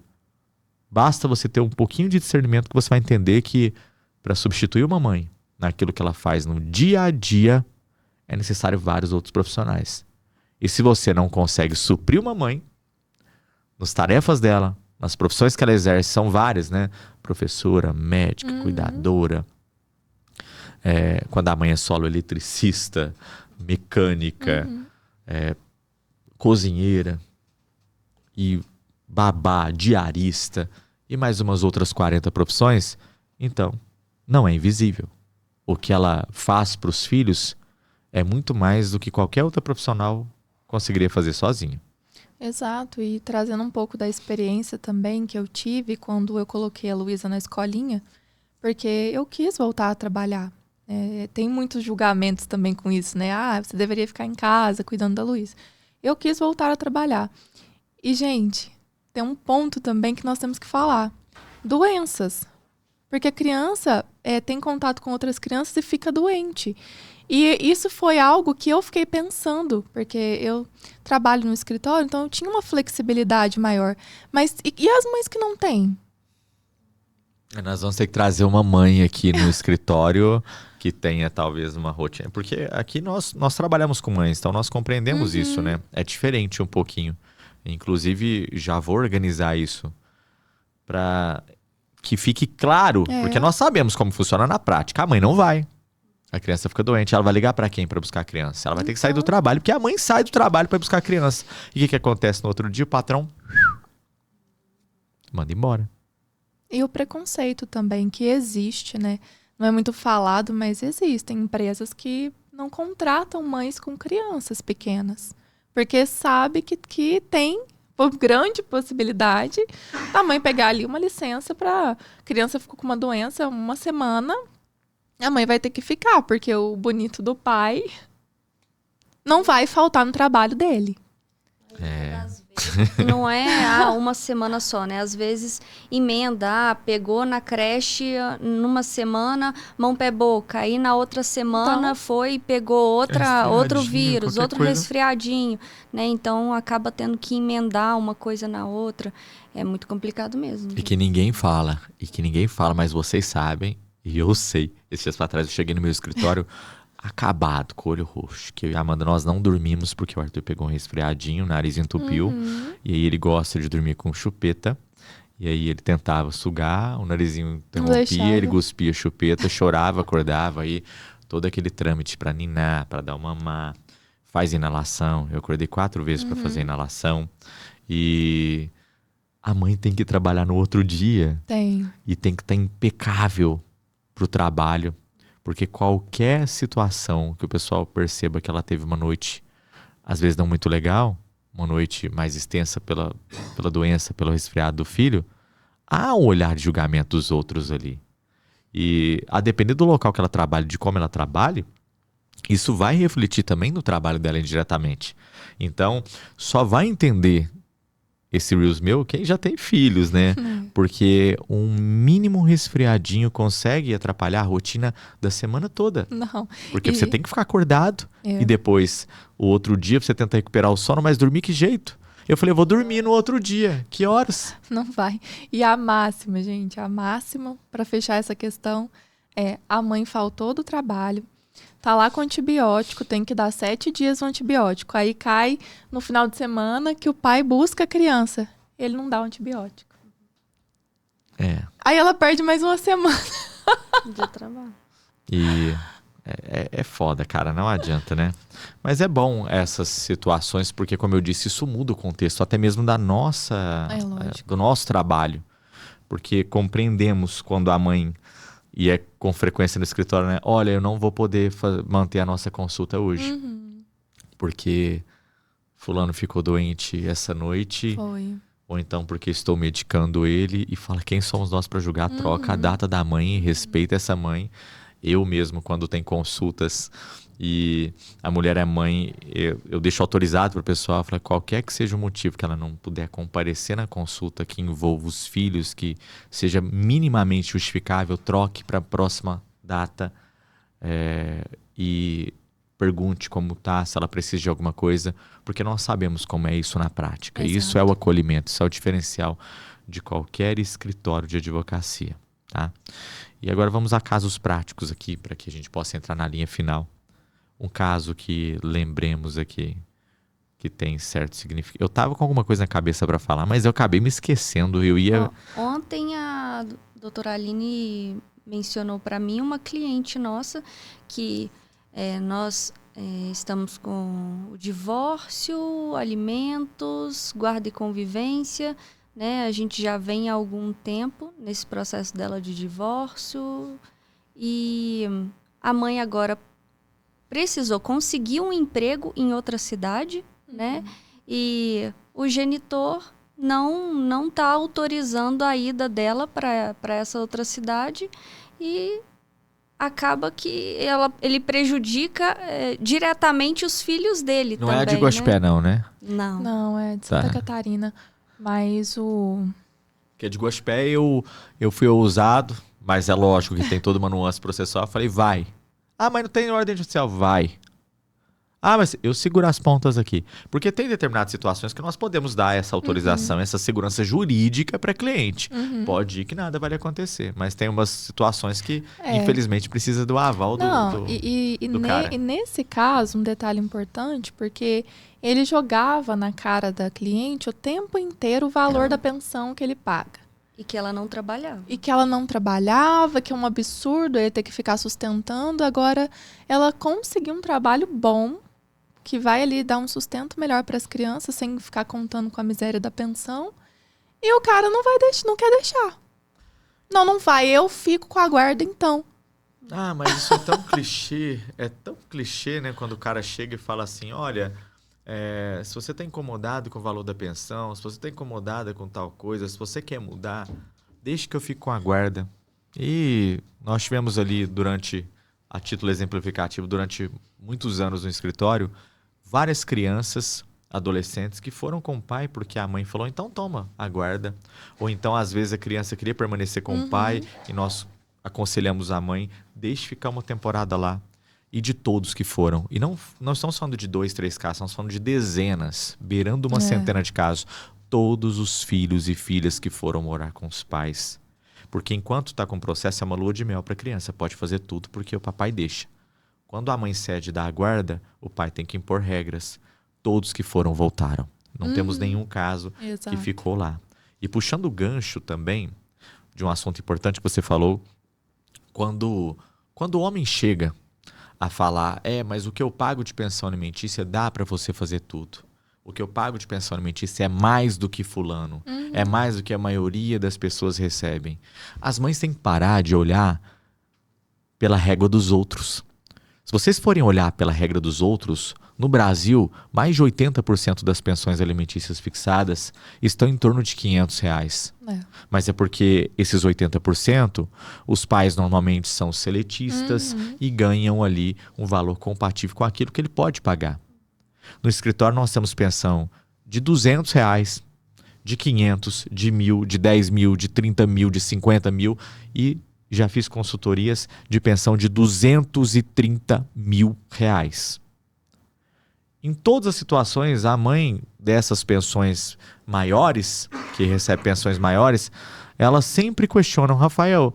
Basta você ter um pouquinho de discernimento que você vai entender que para substituir uma mãe naquilo que ela faz no dia a dia, é necessário vários outros profissionais. E se você não consegue suprir uma mãe, nas tarefas dela, nas profissões que ela exerce, são várias, né? Professora, médica, cuidadora. Quando a mãe é solo eletricista, mecânica, cozinheira e babá, diarista e mais umas outras 40 profissões, então não é invisível. O que ela faz para os filhos é muito mais do que qualquer outra profissional conseguiria fazer sozinho. Exato, e trazendo um pouco da experiência também que eu tive quando eu coloquei a Luísa na escolinha, porque eu quis voltar a trabalhar. Tem muitos julgamentos também com isso, né? Ah, você deveria ficar em casa cuidando da Luísa. Eu quis voltar a trabalhar. E, gente, tem um ponto também que nós temos que falar. Doenças. Porque a criança tem contato com outras crianças e fica doente. E isso foi algo que eu fiquei pensando, porque eu trabalho no escritório, então eu tinha uma flexibilidade maior. Mas e as mães que não têm? Nós vamos ter que trazer uma mãe aqui no escritório que tenha talvez uma rotina. Porque aqui nós trabalhamos com mães, então nós compreendemos isso, né? É diferente um pouquinho. Inclusive, já vou organizar isso para que fique claro, porque nós sabemos como funciona na prática. A mãe não vai. A criança fica doente, ela vai ligar pra quem pra buscar a criança? Ela vai ter que sair do trabalho, porque a mãe sai do trabalho pra buscar a criança. E o que acontece no outro dia? O patrão manda embora. E o preconceito também que existe, né? Não é muito falado, mas existem empresas que não contratam mães com crianças pequenas. Porque sabe que tem grande possibilidade da mãe pegar ali uma licença pra criança ficou com uma doença uma semana. A mãe vai ter que ficar, porque o bonito do pai não vai faltar no trabalho dele. Não é uma semana só, né? Às vezes emenda, pegou na creche numa semana, mão, pé, boca. Aí na outra semana foi e pegou outro vírus, outro resfriadinho, né? Então acaba tendo que emendar uma coisa na outra. É muito complicado mesmo. E que ninguém fala, mas vocês sabem. E eu sei. Esses dias pra trás eu cheguei no meu escritório acabado, com o olho roxo. Que eu e a Amanda, nós não dormimos porque o Arthur pegou um resfriadinho, o nariz entupiu. E aí ele gosta de dormir com chupeta. E aí ele tentava sugar, o narizinho interrompia, ele cuspia chupeta, chorava, acordava. Aí todo aquele trâmite pra ninar, pra dar uma mamar. Faz inalação. Eu acordei 4 vezes pra fazer inalação. E a mãe tem que trabalhar no outro dia. E tem que estar impecável pro trabalho, porque qualquer situação que o pessoal perceba que ela teve uma noite, às vezes não muito legal, uma noite mais extensa pela doença, pelo resfriado do filho, há um olhar de julgamento dos outros ali. E a depender do local que ela trabalha, de como ela trabalha, isso vai refletir também no trabalho dela indiretamente. Então, só vai entender esse Reels meu quem já tem filhos, né? Porque um mínimo resfriadinho consegue atrapalhar a rotina da semana toda. Não. Porque você tem que ficar acordado e depois, o outro dia, você tenta recuperar o sono, mas dormir que jeito? Eu falei, eu vou dormir no outro dia. Que horas? Não vai. E a máxima, gente, a máxima para fechar essa questão é a mãe faltou do trabalho, tá lá com antibiótico, tem que dar 7 dias no antibiótico. Aí cai no final de semana que o pai busca a criança. Ele não dá o antibiótico. Aí ela perde mais uma semana de trabalho. E é foda, cara, não adianta, né? Mas é bom essas situações, porque como eu disse, isso muda o contexto, até mesmo da do nosso trabalho. Porque compreendemos quando a mãe, e é com frequência no escritório, né? Olha, eu não vou poder manter a nossa consulta hoje. Porque fulano ficou doente essa noite. Foi. Ou então porque estou medicando ele. E fala, quem somos nós para julgar? Troca a data da mãe, respeita essa mãe. Eu mesmo, quando tem consultas e a mulher é mãe, eu deixo autorizado para o pessoal, falo, qualquer que seja o motivo que ela não puder comparecer na consulta que envolva os filhos, que seja minimamente justificável, troque para a próxima data e pergunte como tá, se ela precisa de alguma coisa, porque nós sabemos como é isso na prática. Exato. Isso é o acolhimento, isso é o diferencial de qualquer escritório de advocacia, tá? E agora vamos a casos práticos aqui, para que a gente possa entrar na linha final. Um caso que lembremos aqui, que tem certo significado. Eu tava com alguma coisa na cabeça para falar, mas eu acabei me esquecendo. Ontem a doutora Aline mencionou para mim uma cliente nossa que nós estamos com o divórcio, alimentos, guarda e convivência, né? A gente já vem há algum tempo nesse processo dela de divórcio e a mãe agora precisou conseguir um emprego em outra cidade, né? E o genitor não está autorizando a ida dela para essa outra cidade e acaba que ele prejudica diretamente os filhos dele Não também, é a de Guaxupé, não, né? Não. Não, é de Santa Catarina. Mas Que é de Guaxupé eu fui ousado, mas é lógico que tem toda uma nuance processual. Eu falei, vai. Ah, mas não tem ordem judicial. Vai. Ah, mas eu seguro as pontas aqui. Porque tem determinadas situações que nós podemos dar essa autorização, essa segurança jurídica para cliente. Pode ir que nada vai acontecer. Mas tem umas situações que, infelizmente, precisa do aval do cara. E nesse caso, um detalhe importante, porque ele jogava na cara da cliente o tempo inteiro o valor da pensão que ele paga. E que ela não trabalhava. E que ela não trabalhava, que é um absurdo ele ter que ficar sustentando. Agora, ela conseguiu um trabalho bom, que vai ali dar um sustento melhor para as crianças, sem ficar contando com a miséria da pensão. E o cara não quer deixar. Não vai, eu fico com a guarda então. Ah, mas isso é tão clichê. É tão clichê, né? Quando o cara chega e fala assim, olha, se você está incomodado com o valor da pensão, se você está incomodada com tal coisa, se você quer mudar, deixe que eu fique com a guarda. E nós tivemos ali a título exemplificativo, durante muitos anos no escritório, várias crianças, adolescentes que foram com o pai porque a mãe falou, então toma a guarda. Ou então, às vezes, a criança queria permanecer com o pai e nós aconselhamos a mãe, deixe ficar uma temporada lá. E de todos que foram. E não estamos falando de 2, 3 casos, estamos falando de dezenas, beirando uma centena de casos. Todos os filhos e filhas que foram morar com os pais. Porque enquanto está com o processo, é uma lua de mel para a criança. Pode fazer tudo porque o papai deixa. Quando a mãe cede da guarda, o pai tem que impor regras. Todos que foram voltaram. Não temos nenhum caso que ficou lá. E puxando o gancho também de um assunto importante que você falou, quando o homem chega a falar, mas o que eu pago de pensão alimentícia dá para você fazer tudo. O que eu pago de pensão alimentícia é mais do que fulano. É mais do que a maioria das pessoas recebem. As mães têm que parar de olhar pela régua dos outros. Se vocês forem olhar pela regra dos outros, no Brasil, mais de 80% das pensões alimentícias fixadas estão em torno de R$500. Mas é porque esses 80%, os pais normalmente são seletistas e ganham ali um valor compatível com aquilo que ele pode pagar. No escritório nós temos pensão de R$200, de 500, de 1.000, de 10 mil, de 30 mil, de 50 mil e já fiz consultorias de pensão de R$230 mil. Em todas as situações, a mãe dessas pensões maiores, que recebe pensões maiores, elas sempre questionam, Rafael,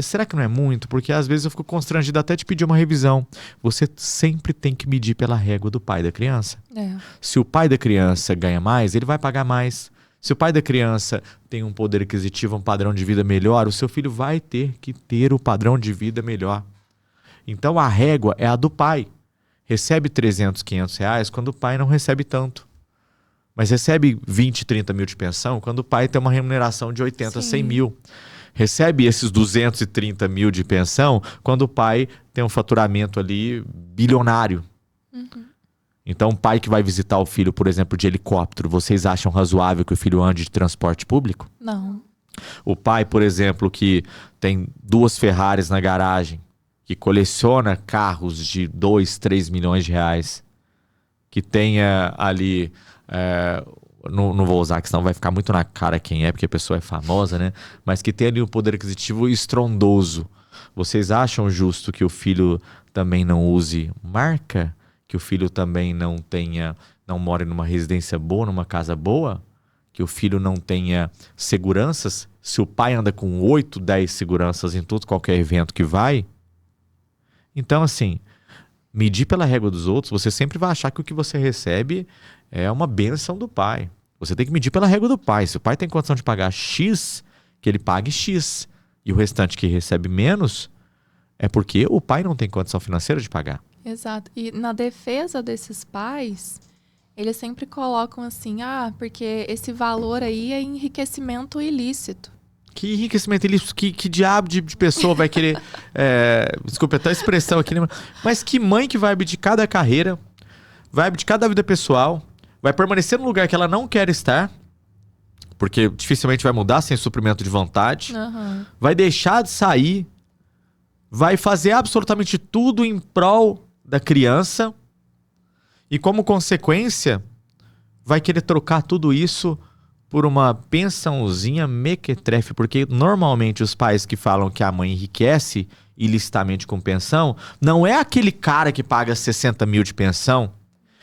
será que não é muito? Porque às vezes eu fico constrangido até de pedir uma revisão. Você sempre tem que medir pela régua do pai da criança. Se o pai da criança ganha mais, ele vai pagar mais. Se o pai da criança tem um poder aquisitivo, um padrão de vida melhor, o seu filho vai ter que ter o padrão de vida melhor. Então a régua é a do pai. Recebe 300, 500 reais quando o pai não recebe tanto. Mas recebe 20, 30 mil de pensão quando o pai tem uma remuneração de 80, 100 mil. Recebe esses 230 mil de pensão quando o pai tem um faturamento ali bilionário. Então, um pai que vai visitar o filho, por exemplo, de helicóptero, vocês acham razoável que o filho ande de transporte público? Não. O pai, por exemplo, que tem 2 Ferraris na garagem, que coleciona carros de 2, 3 milhões de reais, que tenha ali... não vou usar, que senão vai ficar muito na cara quem é, porque a pessoa é famosa, né? Mas que tenha ali um poder aquisitivo estrondoso. Vocês acham justo que o filho também não use marca? Que o filho também não more numa residência boa, numa casa boa? Que o filho não tenha seguranças? Se o pai anda com 8, 10 seguranças em todo qualquer evento que vai? Então, assim, medir pela régua dos outros, você sempre vai achar que o que você recebe é uma bênção do pai. Você tem que medir pela régua do pai. Se o pai tem condição de pagar X, que ele pague X. E o restante que recebe menos, é porque o pai não tem condição financeira de pagar. Exato. E na defesa desses pais, eles sempre colocam assim, porque esse valor aí é enriquecimento ilícito. Que enriquecimento ilícito? Que diabo de pessoa vai querer... desculpa até a expressão aqui, mas que mãe que vai abdicar da carreira, vai abdicar da vida pessoal, vai permanecer no lugar que ela não quer estar, porque dificilmente vai mudar sem suprimento de vontade, vai deixar de sair, vai fazer absolutamente tudo em prol da criança e, como consequência, vai querer trocar tudo isso por uma pensãozinha mequetrefe, porque normalmente os pais que falam que a mãe enriquece ilicitamente com pensão, não é aquele cara que paga 60 mil de pensão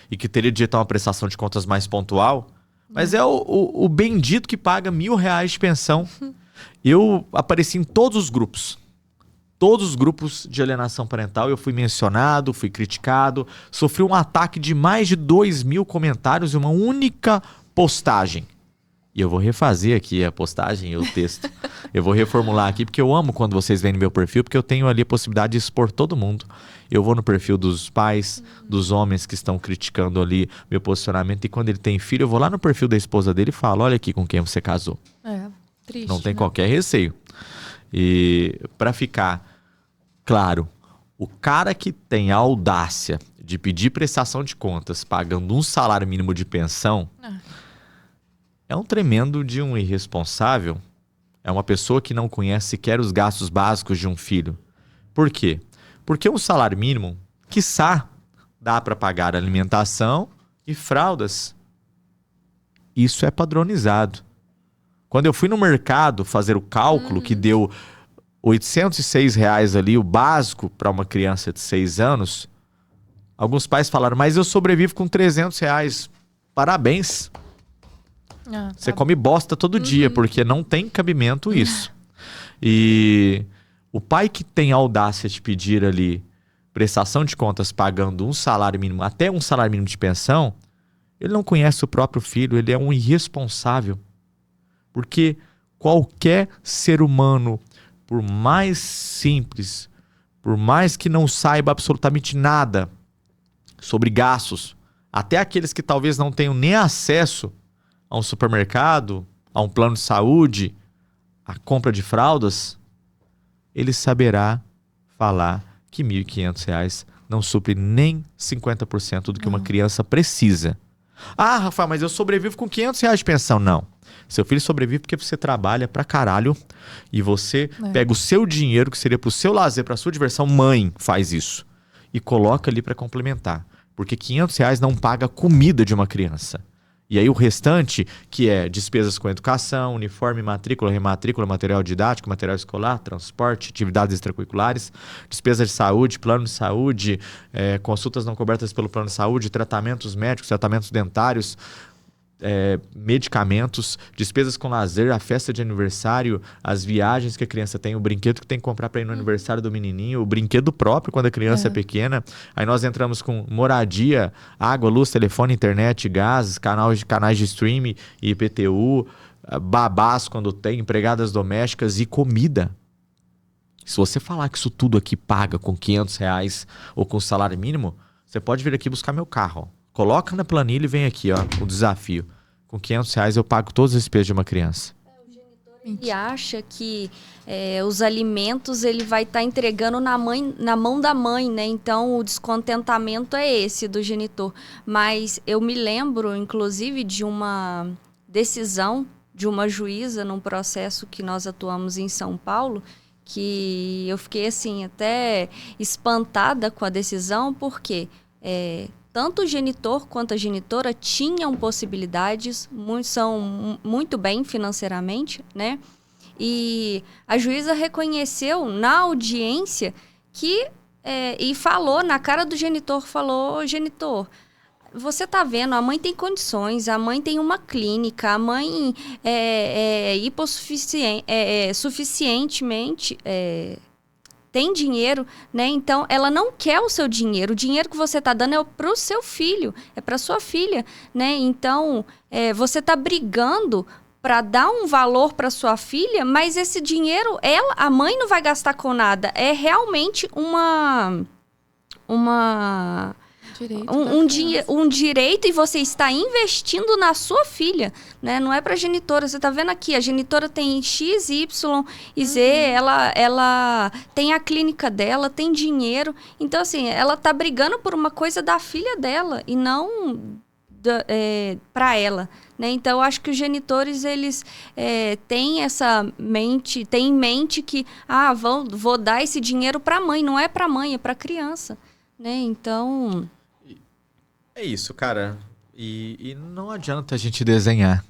e que teria direito a uma prestação de contas mais pontual, mas é o bendito que paga R$1.000 de pensão. Eu apareci em todos os grupos de alienação parental, eu fui mencionado, fui criticado, sofri um ataque de mais de 2.000 comentários em uma única postagem. E eu vou refazer aqui a postagem e o texto. Eu vou reformular aqui, porque eu amo quando vocês vêm no meu perfil, porque eu tenho ali a possibilidade de expor todo mundo. Eu vou no perfil dos pais, dos homens que estão criticando ali meu posicionamento, e quando ele tem filho, eu vou lá no perfil da esposa dele e falo, olha aqui com quem você casou. Triste, não tem né? qualquer receio. E para ficar claro, o cara que tem a audácia de pedir prestação de contas pagando um salário mínimo de pensão é um tremendo de um irresponsável. É uma pessoa que não conhece sequer os gastos básicos de um filho. Por quê? Porque um salário mínimo, quiçá, dá para pagar alimentação e fraldas. Isso é padronizado. Quando eu fui no mercado fazer o cálculo que deu R$806 ali, o básico para uma criança de 6 anos, alguns pais falaram, mas eu sobrevivo com R$300. Parabéns. Você come bosta todo dia, porque não tem cabimento isso. E o pai que tem a audácia de pedir ali prestação de contas pagando um salário mínimo, até um salário mínimo de pensão, ele não conhece o próprio filho, ele é um irresponsável. Porque qualquer ser humano, por mais simples, por mais que não saiba absolutamente nada sobre gastos, até aqueles que talvez não tenham nem acesso a um supermercado, a um plano de saúde, a compra de fraldas, ele saberá falar que R$1.500 não supre nem 50% do que uma criança precisa. Ah, Rafael, mas eu sobrevivo com R$500 de pensão. Não. Seu filho sobrevive porque você trabalha pra caralho e você pega o seu dinheiro, que seria pro seu lazer, pra sua diversão, mãe faz isso, e coloca ali pra complementar. Porque R$500 não paga a comida de uma criança. E aí o restante, que é despesas com educação, uniforme, matrícula, rematrícula, material didático, material escolar, transporte, atividades extracurriculares, despesas de saúde, plano de saúde, consultas não cobertas pelo plano de saúde, tratamentos médicos, tratamentos dentários, medicamentos, despesas com lazer, a festa de aniversário, as viagens que a criança tem, o brinquedo que tem que comprar para ir no aniversário do menininho, o brinquedo próprio quando a criança é pequena. Aí nós entramos com moradia, água, luz, telefone, internet, gás, canais de streaming, IPTU, babás quando tem, empregadas domésticas e comida. Se você falar que isso tudo aqui paga com R$500 ou com salário mínimo, você pode vir aqui buscar meu carro, ó. Coloca na planilha e vem aqui, ó, o desafio. Com R$500 eu pago todas as despesas de uma criança. O genitor, ele acha que os alimentos ele vai estar entregando na mão da mãe, né? Então o descontentamento é esse do genitor. Mas eu me lembro, inclusive, de uma decisão de uma juíza num processo que nós atuamos em São Paulo, que eu fiquei assim até espantada com a decisão, porque tanto o genitor quanto a genitora tinham possibilidades, são muito bem financeiramente, né? E a juíza reconheceu na audiência que, e falou na cara do genitor, falou, genitor, você tá vendo, a mãe tem condições, a mãe tem uma clínica, a mãe suficientemente tem dinheiro, né? Então, ela não quer o seu dinheiro. O dinheiro que você está dando é para o seu filho, é para sua filha, né? Então, você está brigando para dar um valor para sua filha, mas esse dinheiro, a mãe não vai gastar com nada. É realmente um direito, e você está investindo na sua filha, né? Não é para a genitora. Você está vendo aqui, a genitora tem X, Y e Z, ela tem a clínica dela, tem dinheiro. Então, assim, ela está brigando por uma coisa da filha dela e não para ela, né? Então, eu acho que os genitores, eles têm em mente que, vou dar esse dinheiro para a mãe. Não é para a mãe, é para a criança, né? Então... É isso, cara. E não adianta a gente desenhar.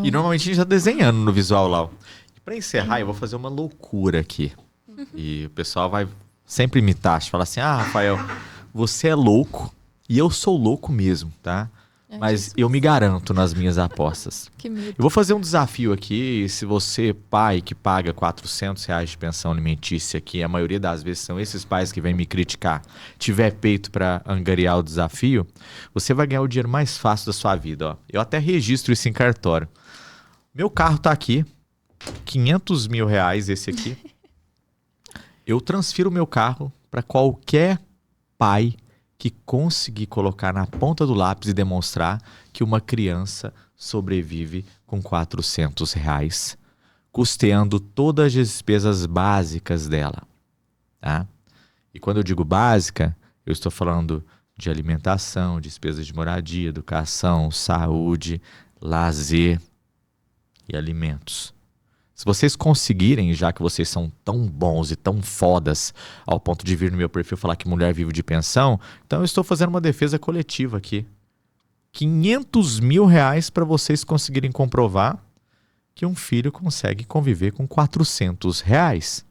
E normalmente a gente tá desenhando no visual lá. E pra encerrar, eu vou fazer uma loucura aqui. E o pessoal vai sempre imitar, falar assim, Rafael, você é louco e eu sou louco mesmo, tá? Mas eu me garanto nas minhas apostas. Que medo. Eu vou fazer um desafio aqui. Se você, pai, que paga R$400 de pensão alimentícia, que a maioria das vezes são esses pais que vêm me criticar, tiver peito para angariar o desafio, você vai ganhar o dinheiro mais fácil da sua vida. Ó. Eu até registro isso em cartório. Meu carro tá aqui, R$500 mil esse aqui. Eu transfiro o meu carro para qualquer pai que conseguir colocar na ponta do lápis e demonstrar que uma criança sobrevive com R$400, custeando todas as despesas básicas dela, tá? E quando eu digo básica, eu estou falando de alimentação, despesas de moradia, educação, saúde, lazer e alimentos. Se vocês conseguirem, já que vocês são tão bons e tão fodas ao ponto de vir no meu perfil falar que mulher vive de pensão, então eu estou fazendo uma defesa coletiva aqui. R$500 mil para vocês conseguirem comprovar que um filho consegue conviver com R$400.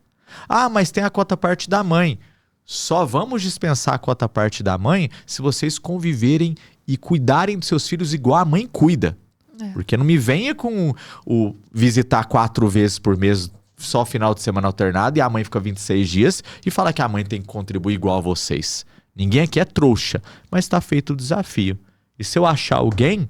Mas tem a cota parte da mãe. Só vamos dispensar a cota parte da mãe se vocês conviverem e cuidarem dos seus filhos igual a mãe cuida. Porque não me venha com o visitar 4 vezes por mês, só final de semana alternado, e a mãe fica 26 dias, e fala que a mãe tem que contribuir igual a vocês. Ninguém aqui é trouxa, mas está feito o desafio. E se eu achar alguém,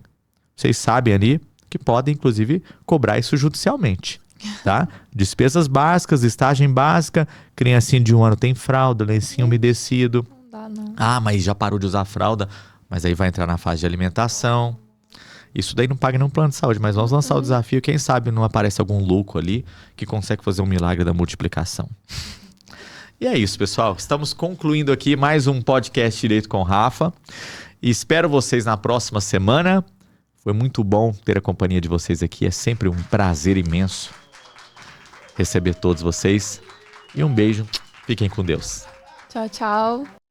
vocês sabem ali, que podem, inclusive, cobrar isso judicialmente. Tá? Despesas básicas, estagem básica, criancinha de 1 ano tem fralda, lencinho umedecido. Não dá, não. Mas já parou de usar fralda, mas aí vai entrar na fase de alimentação. Isso daí não paga nenhum plano de saúde, mas vamos lançar o desafio. Quem sabe não aparece algum louco ali que consegue fazer um milagre da multiplicação. E é isso, pessoal. Estamos concluindo aqui mais um podcast Direito com Rafa. E espero vocês na próxima semana. Foi muito bom ter a companhia de vocês aqui. É sempre um prazer imenso receber todos vocês. E um beijo. Fiquem com Deus. Tchau, tchau.